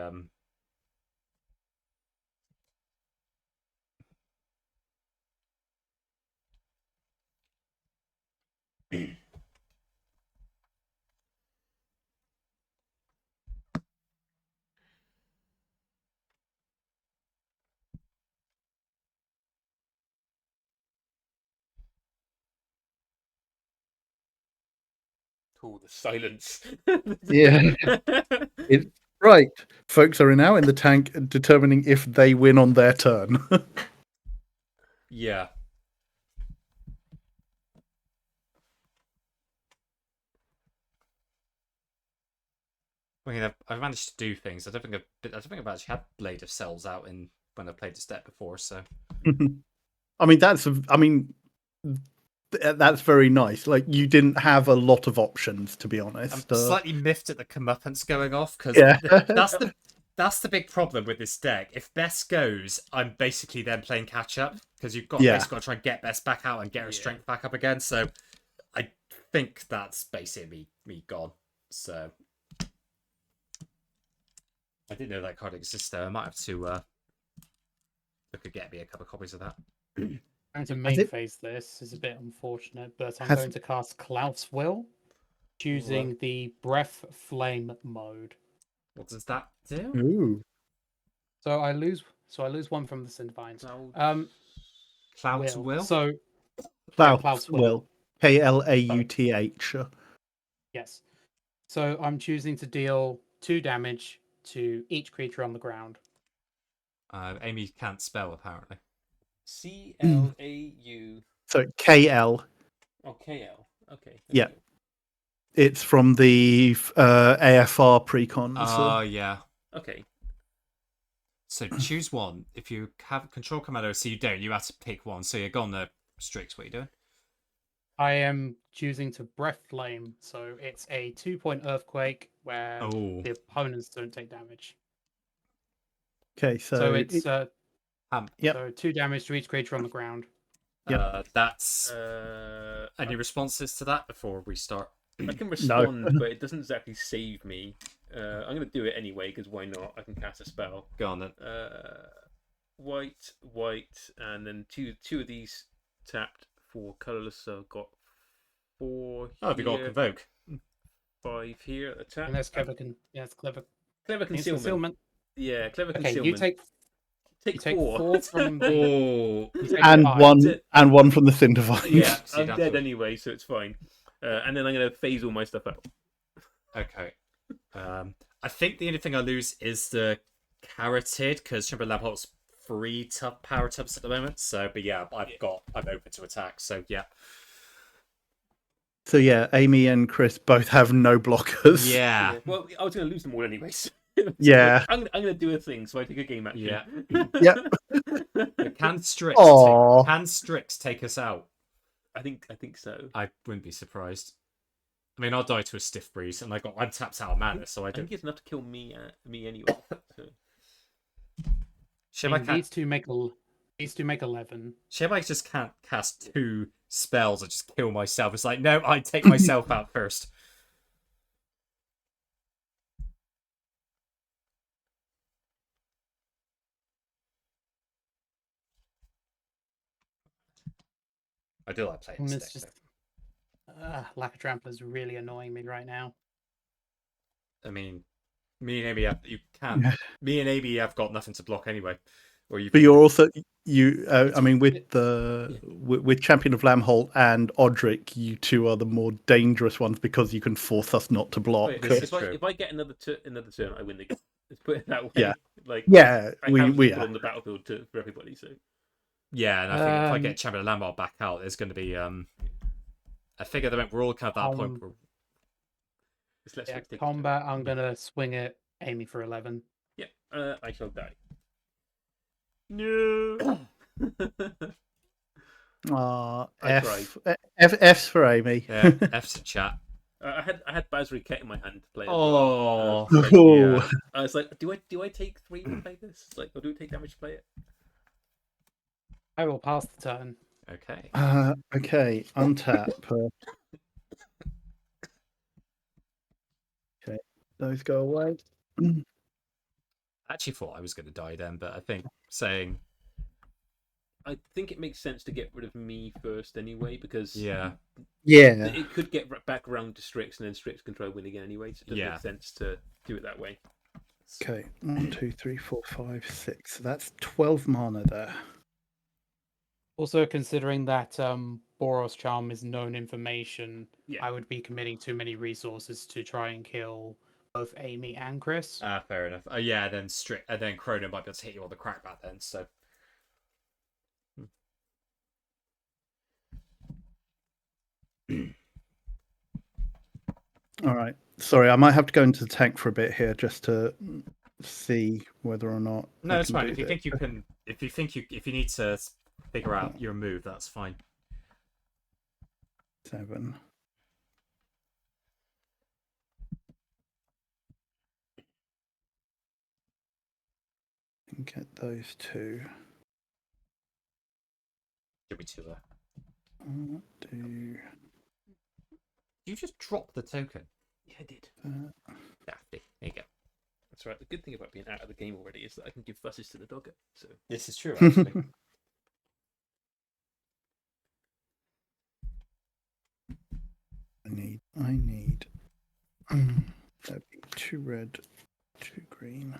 C: Cool, the silence.
D: Yeah. Right. Folks are now in the tank determining if they win on their turn.
A: yeah. I mean, I've managed to do things. I don't think I've actually had Blade of Cells out in when I've played this deck before. So
D: that's very nice. Like, you didn't have a lot of options, to be
A: I'm
D: honest.
A: slightly miffed at the comeuppance going off because
D: Yeah.
A: that's the big problem with this deck. If Bess goes, I'm basically then playing catch up because you've got
D: Yeah.
A: basically got to try and get Bess back out and get her strength back up again. So I think that's basically me gone. So I didn't know that card existed. I might have to look at getting me a couple of copies of that.
B: Going to
D: Has
B: main
D: it-
B: phase this is a bit unfortunate, but I'm
D: Has-
B: going to cast Klaus Will, choosing the Breath Flame mode.
A: What does that do?
D: Ooh.
B: So I lose 1 from the Cindervines.
A: Clouds will.
B: So
D: Klaus
B: Klaus Will.
D: will. Klauth.
B: yes. So I'm choosing to deal 2 damage to each creature on the ground.
A: Amy can't spell apparently.
C: CLAU.
D: So KL.
C: Oh, KL. Okay.
D: Yeah.
C: you.
D: It's from the AFR precons.
A: Oh yeah.
C: Okay.
A: So choose one. If you have control commando, so you don't, you have to pick one. So you're gone the Strix. What are you doing?
B: I am choosing to Breath Flame, so it's a 2-point earthquake where
A: Oh,
B: the opponents don't take damage.
D: Okay,
B: So it's
D: yep.
B: so 2 damage to each creature on the ground.
A: that's
C: Uh,
A: any responses to that before we start?
C: I can respond, but it doesn't exactly save me. I'm going to do it anyway, because why not? I can cast a spell.
A: Go on then.
C: White, and then two of these tapped for colourless, so I've got 4
A: Oh, have you got
C: here,
A: convoke?
C: 5 here, a tap.
B: And that's clever. It's clever.
C: Clever
B: It's
C: concealment. Yeah, clever
B: Okay,
C: concealment.
B: you take
C: four.
B: 4 from the.
A: Oh,
B: You take
D: And
B: 5.
D: one from the Cindervine.
C: Yeah,
A: So
C: I'm
A: you'd have
C: dead
A: to-
C: anyway, so it's fine. And then I'm going to phase all my stuff out.
A: okay. I think the only thing I lose is the carotid because Chamber Lab Holt's 3 power tubs at the moment. So, but yeah, I'm open to attack. So yeah.
D: So yeah, Amy and Chris both have no blockers.
A: Yeah.
C: Well, I was going to lose them all anyways.
D: Yeah.
C: I'm going to do a thing, so I take a game action.
A: Yeah.
D: Yep.
A: Can Strix take us out?
C: I think so.
A: I wouldn't be surprised. I mean, I'll die to a stiff breeze, and I'm tapped out of mana, so I
C: I think
A: don't.
C: it's enough to kill me anyway. So.
A: Shib,
B: Needs to make 11.
A: I just can't cast 2 spells and just kill myself. It's like, no, I take myself out first. I do like playing
B: It's
A: stick.
B: just lack of trample is really annoying me right now.
A: I mean, me and Amy have got nothing to block anyway. Or you.
D: But you're also I mean, with with Champion of Lamholt and Odric, you two are the more dangerous ones because you can force us not to block.
C: Wait,
A: This is true.
C: if I get another turn, I win the game. Let's put it that way.
D: Yeah.
C: Like
D: Yeah,
C: I have people on the battlefield for everybody. So
A: Yeah, and I think if I get Champion of Lambert back out, there's going to be I figure that we're all kind of that point. Where...
B: Combat, I'm gonna swing it, Amy for 11.
C: Yeah, I shall die. No.
D: F's for Amy.
A: Yeah, F's in chat.
C: I had Basri Ket in my hand to play.
A: Oh,
C: yeah. I was like, do I take 3 to play this? Like, or do it take damage to play it?
B: I will pass the turn.
A: Okay.
D: Okay, untap. Okay, those go away.
A: I actually thought I was going to die then, but I think saying.
C: I think it makes sense to get rid of me first anyway, because
A: Yeah,
C: it could get back around to Strix, and then Strix can try win again anyway. So it doesn't make sense to do it that way.
D: Okay, 1, 2, 3, 4, 5, 6. That's 12 mana there.
B: Also, considering that Boros Charm is known information,
C: Yeah.
B: I would be committing too many resources to try and kill both Amy and Chris.
A: fair enough. Yeah, then then Chrono might be able to hit you on the crackback then. So.
D: All right. Sorry, I might have to go into the tank for a bit here just to see whether or not.
A: No, it's fine. If you think you can, if you need to figure out your move, that's fine.
D: 7. Get those 2.
A: Give me 2 there.
D: Do
A: You just drop the token.
C: Yeah, I did.
A: There you go.
C: That's right. The good thing about being out of the game already is that I can give fusses to the dogger. So
A: This is true, actually.
D: I need. That'd be 2 red, 2 green.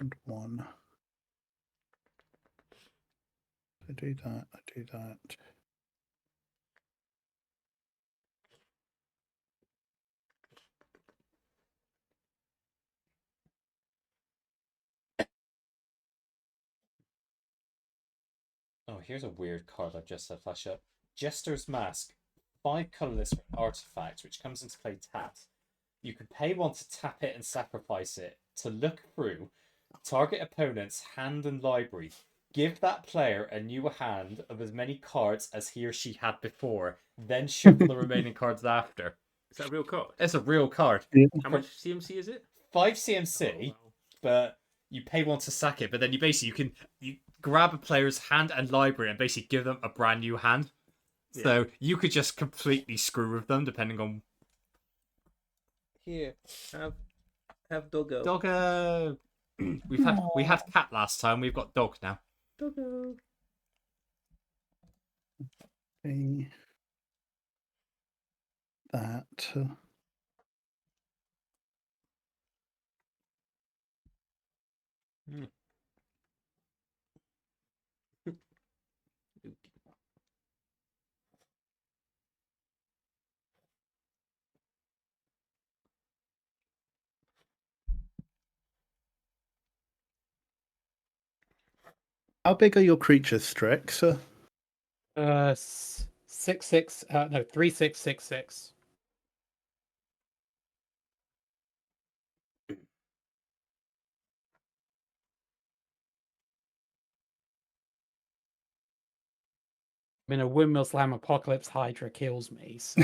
D: And 1. I do that.
A: here's a weird card I've just had flash up. Jester's Mask. 5 colorless for an artifact, which comes into play tapped. You can pay 1 to tap it and sacrifice it to look through target opponent's hand and library. Give that player a new hand of as many cards as he or she had before, then shuffle the remaining cards after.
C: Is that a real card?
A: It's a real card.
C: How much CMC is it?
A: 5 CMC,
C: Oh, wow.
A: but you pay 1 to sack it. But then you grab a player's hand and library and basically give them a brand new hand.
C: Yeah.
A: So you could just completely screw with them depending on.
C: Here, have Doggo.
A: Doggo. we had cat last time. We've got dog now.
C: Doggo.
D: Okay. That. How big are your creatures, Strix?
B: 6/6. No, 3/6/6/6. I mean, a Windmill Slam Apocalypse Hydra kills me. So.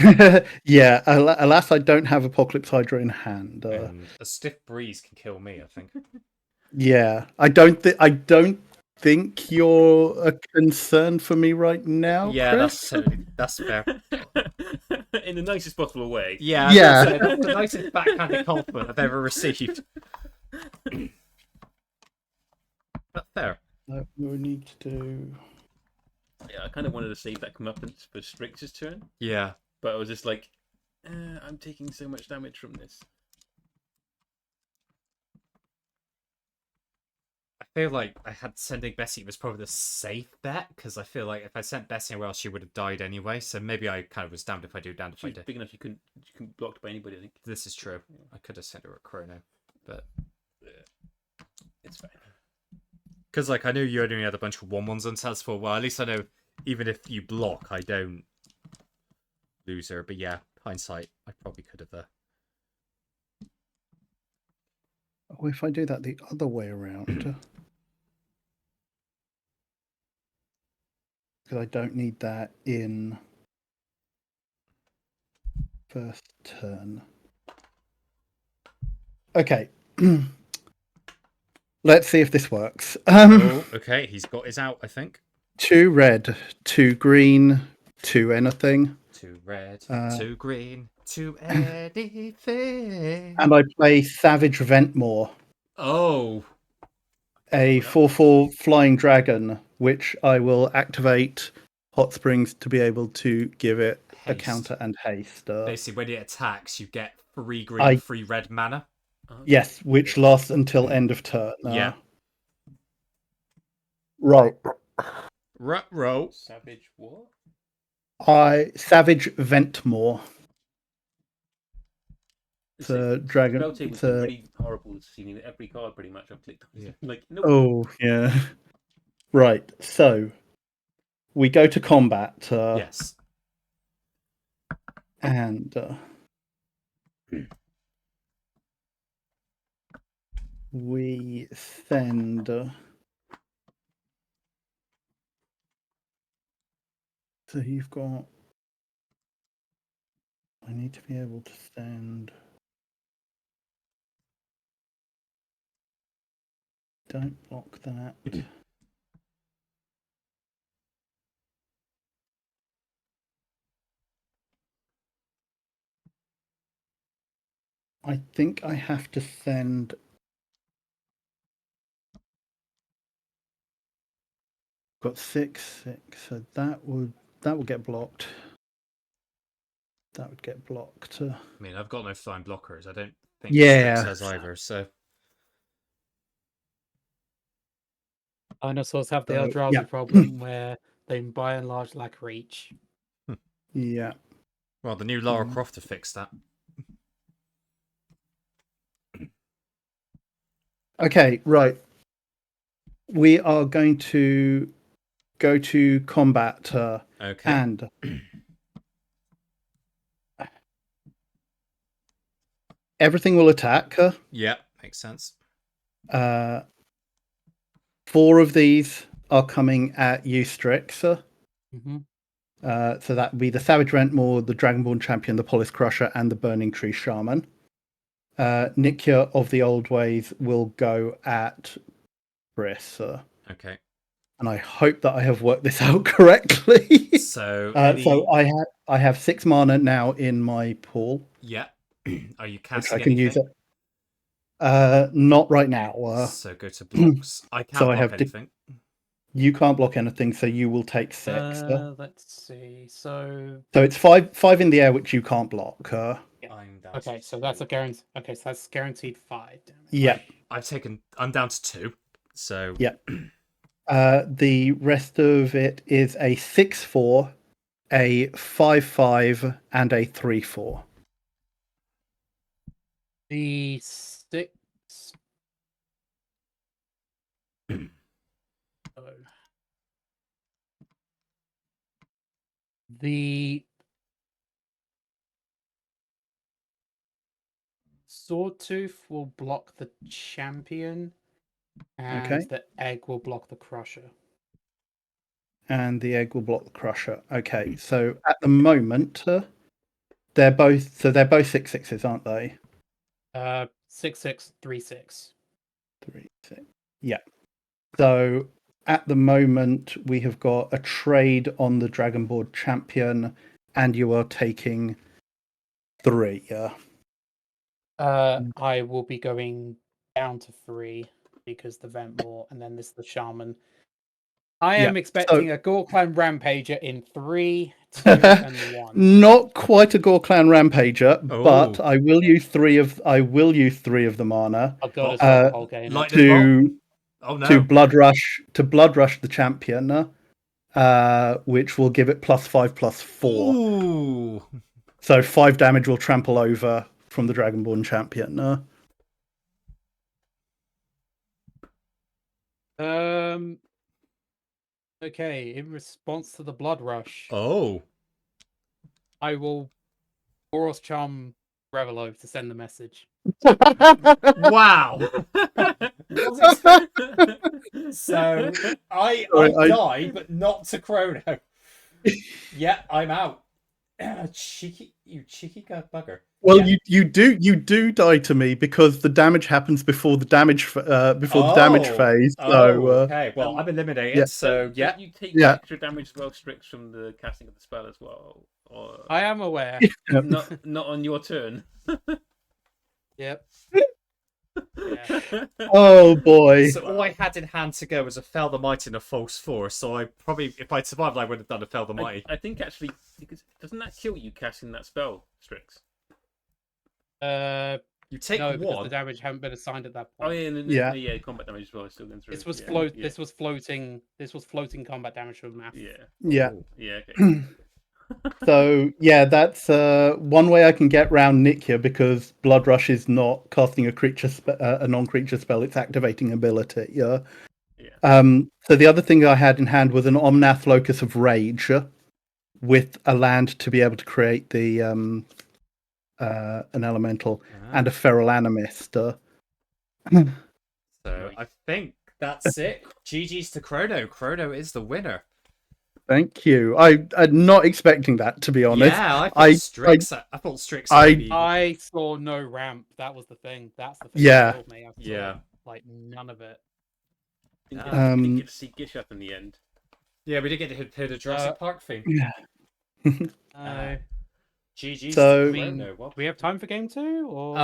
D: Yeah, alas, I don't have Apocalypse Hydra in hand.
A: And a stiff breeze can kill me, I think.
D: Yeah, I don't think you're a concern for me right now.
A: Yeah,
D: Chris?
A: that's fair.
C: In the nicest possible way.
A: Yeah,
D: Yeah.
A: that's the nicest backhanded compliment I've ever received. But fair.
D: No, we need to do.
C: Yeah, I kind of wanted to save that comeuppance for Strix's turn,
A: Yeah.
C: but I was just like, I'm taking so much damage from this.
A: I feel like I had sending Bessie was probably the safe bet because I feel like if I sent Bessie anywhere else, she would have died anyway. So maybe I kind of was damned if I do, damned if I
C: She's
A: do.
C: big enough you couldn't blocked by anybody, I think.
A: This is true. I could have sent her a Chrono, but
C: It's fine.
A: because like I knew you only had a bunch of 1/1s on sets for. Well, at least I know even if you block, I don't lose her. But yeah, hindsight, I probably could have.
D: Oh, if I do that the other way around, because I don't need that in first turn. Okay. Let's see if this works.
A: Oh, okay, he's got his out, I think.
D: 2 red, 2 green, 2 anything.
A: 2 red, 2 green, 2 anything.
D: And I play Savage Ventmore,
A: Oh,
D: a 4/4 flying dragon, which I will activate Hot Springs to be able to give it a
A: Haste.
D: counter and haste.
A: Basically, when it attacks, you get 3 green, 3 red mana.
D: Yes, which lasts until end of turn.
A: Yeah.
D: Right.
A: Row.
C: Savage what?
D: Savage Ventmore. It's a dragon.
C: Spelltable
D: It's
C: been
D: a...
C: pretty horrible seeing every card pretty much I've clicked on.
A: Yeah.
C: Like, nope.
D: Oh, yeah. Right. So we go to combat.
A: Yes.
D: And we send. So you've got. I need to be able to send. Don't block that. I think I have to send. Got 6, so that would get blocked. That would get blocked.
A: I mean, I've got no flying blockers. I don't think
D: Yeah.
A: Strix has either. So
B: Dinosaurs have the Eldrazi
D: yeah.
B: problem where they by and large lack reach.
D: Yeah.
A: well, the new Lara Croft have fixed that.
D: Okay, right. We are going to go to combat,
A: Okay.
D: and everything will attack.
A: Yeah, makes sense.
D: 4 of these are coming at you, Strix.
B: Mm-hmm.
D: So that would be the Savage Rentmaw, the Dragonborn Champion, the Polis Crusher, and the Burning Tree Shaman. Nikia of the Old Ways will go at Briss.
A: Okay.
D: And I hope that I have worked this out correctly.
A: So,
D: So I have 6 mana now in my pool,
A: yeah. Are you
D: which
A: casting
D: I can use
A: anything?
D: it. Not right now.
A: So go to blocks. I can't
D: So I
A: block
D: have
A: anything.
D: You can't block anything, so you will take 6.
B: Let's see. So
D: So it's 5 in the air, which you can't block.
A: I'm down
B: okay,
A: to
B: so that's a
A: 2.
B: guarantee. Okay, so that's guaranteed 5 damage.
D: Yeah,
A: I'm down to 2. So
D: yeah. The rest of it is a 6/4, a 5/5, and a 3/4.
B: The 6. Oh. The Swordtooth will block the champion, and
D: Okay.
B: the egg will block the crusher.
D: And the egg will block the crusher. Okay, so at the moment, they're both 6/6s, aren't they?
B: 6/6, 3/6.
D: 3, 6. Yeah. So at the moment, we have got a trade on the Dragonboard Champion, and you are taking 3. Yeah.
B: I will be going down to 3 because the Ventmore, and then this the Shaman. I am expecting a Gore Clan Rampager in 3, 2, and 1.
D: Not quite a Gore Clan Rampager, but
A: Oh.
D: I will use 3 of the mana
B: I've got to
A: What?
B: start the whole game.
A: Lightning bolt?
D: to
A: Oh no.
D: to blood rush the champion, which will give it +5/+4.
A: Ooh.
D: So 5 damage will trample over from the Dragonborn champion.
B: Okay, in response to the blood rush,
A: Oh.
B: I will Boros Charm Revelo to send the message.
A: Wow. So I died, but not to Chrono. Yeah, I'm out. Cheeky bugger.
D: Well,
A: Yeah.
D: you do die to me because the damage happens before the damage the damage phase. So
A: okay. Well, I'm eliminated.
D: yeah.
A: So yeah.
C: Don't you take
D: Yeah.
C: extra damage as well, Strix, from the casting of the spell as well? Or
B: I am aware.
C: not on your turn.
B: Yep. Yeah.
D: Oh boy.
A: So all I had in hand to go was a Fell the Mighty and a False 4. So I probably, if I'd survived, I would have done a Fell the Mighty.
C: I think actually, because doesn't that kill you casting that spell, Strix?
A: You take
B: No, because the
A: 1.
B: damage hadn't been assigned at that
C: Oh
B: point.
C: yeah, combat damage as well is still going through.
B: This was
C: yeah.
B: This was floating. This was floating combat damage from math.
D: Yeah.
A: Oh.
C: Yeah. Okay.
D: So yeah, that's one way I can get round Nikia, because Blood Rush is not casting a non-creature spell; it's activating ability. Yeah. So the other thing I had in hand was an Omnath Locus of Rage, with a land to be able to create the an elemental and a Feral Animist.
A: So I think that's it. GG's to Chrono. Chrono is the winner.
D: Thank you. I'm not expecting that, to be honest.
A: Yeah, I thought Strix.
B: I saw no ramp. That was the thing. That's the thing that killed me. I saw, like none of it.
C: Didn't get to see Gishath in the end.
A: Yeah, we did get to hear the Jurassic Park theme.
D: Yeah.
A: GG's
D: So,
A: to Chrono.
B: Do we have time for game 2? Or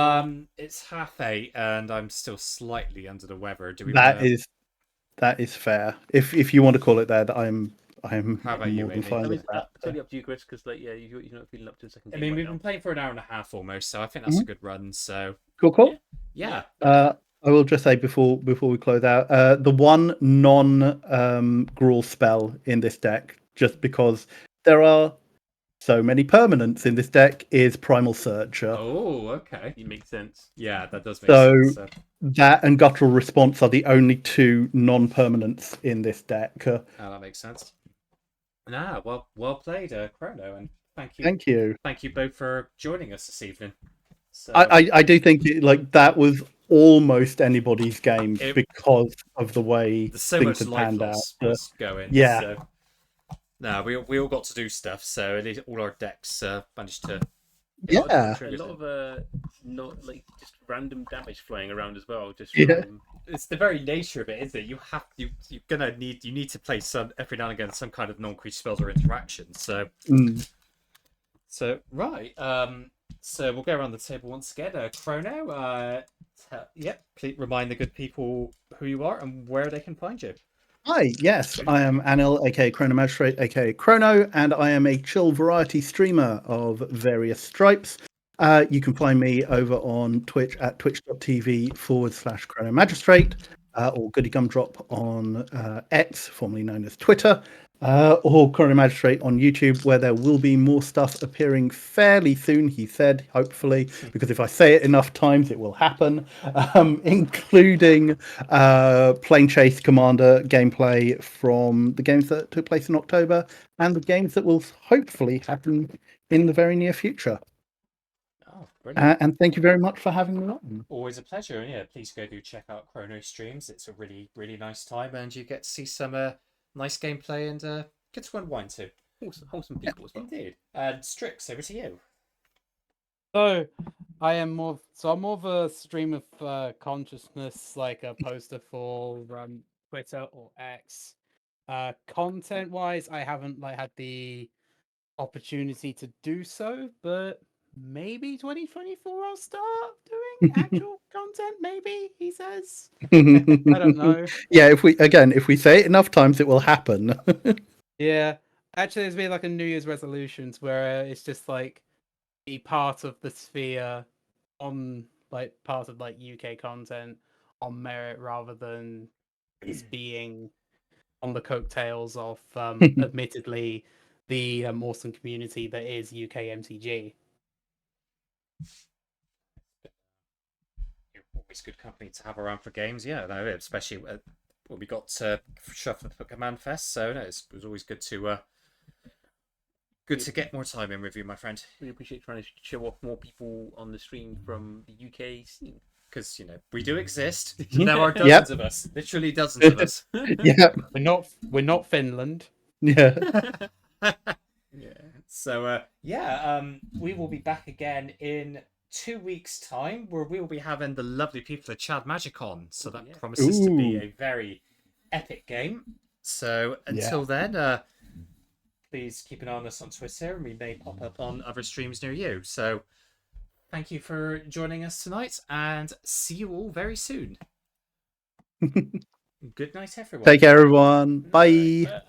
A: it's 7:30, and I'm still slightly under the weather. Do we?
D: That is fair. If you want to call it that, I'm
A: How about you,
D: more than
A: Amy?
D: fine
C: I mean,
D: with that.
C: totally up to you, Chris, because like you're not feeling up to the second
A: I
C: game.
A: mean,
C: right
A: we've
C: now.
A: been playing for an hour and a half almost, so I think that's a good run. So
D: Cool.
A: yeah.
D: I will just say before we close out, the one non Gruul spell in this deck, just because there are so many permanents in this deck is Primal Searcher.
A: Oh, okay.
C: It makes sense.
A: Yeah, that does make
D: So
A: sense.
D: that and Guttural Response are the only two non-permanents in this deck.
A: That makes sense. Nah, well played, Chrono, and thank
D: you.
A: Thank you both for joining us this evening. So
D: I do think that was almost anybody's game
A: It-
D: because of the way
A: there's so
D: things
A: much
D: had
A: life
D: panned out.
A: loss was going.
D: Yeah.
A: So, nah, we all got to do stuff. So at least all our decks managed to.
D: Yeah.
C: A lot of not like just random damage flying around as well. Just
D: Yeah.
C: from
A: It's the very nature of it, isn't it? You need to play some every now and again some kind of non-creature spells or interactions. So
D: Mm.
A: right. So we'll go around the table once again. Chrono. Please remind the good people who you are and where they can find you.
D: Hi, yes, I am Anil, aka Chronomagistrate, aka Chrono, and I am a chill variety streamer of various stripes. You can find me over on Twitch at twitch.tv/Chronomagistrate, or Goody Gumdrop on X, formerly known as Twitter, or Chronomagistrate on YouTube, where there will be more stuff appearing fairly soon, he said, hopefully, because if I say it enough times, it will happen, including Plane Chase Commander gameplay from the games that took place in October and the games that will hopefully happen in the very near future.
A: Oh, brilliant.
D: And thank you very much for having me on.
A: Always a pleasure. And yeah, please go do check out Chrono streams. It's a really, really nice time, and you get to see some nice gameplay and get to unwind too.
C: wholesome people as well.
A: Indeed. And Strix, over to you.
B: So I'm more of a stream of consciousness, like a poster for Twitter or X. Content wise, I haven't had the opportunity to do so, but maybe 2024 I'll start doing actual content. Maybe, he says. I don't know.
D: Yeah, if we say it enough times, it will happen.
B: Yeah, actually, there's been a New Year's resolutions where it's just be part of the sphere on part of UK content on merit rather than just being on the coattails of admittedly the awesome community that is UK MTG.
A: You're always good company to have around for games. Yeah, no, especially when we got Shuffle for Command Fest. So no, it was always good to get more time in with you, my friend.
C: Really appreciate trying to show off more people on the stream from the UK scene.
A: Because we do exist.
C: Yeah.
A: There are dozens of us, literally dozens of us.
D: Yeah,
B: We're not Finland.
D: yeah.
C: Yeah.
A: So we will be back again in 2 weeks' time, where we will be having the lovely people at Chad Magic on. So that promises to be a very epic game. So until then, please keep an eye on us on Twitter, and we may pop up on other streams near you. So thank you for joining us tonight, and see you all very soon. Good night, everyone.
D: Take care, everyone. Bye.
C: Bye.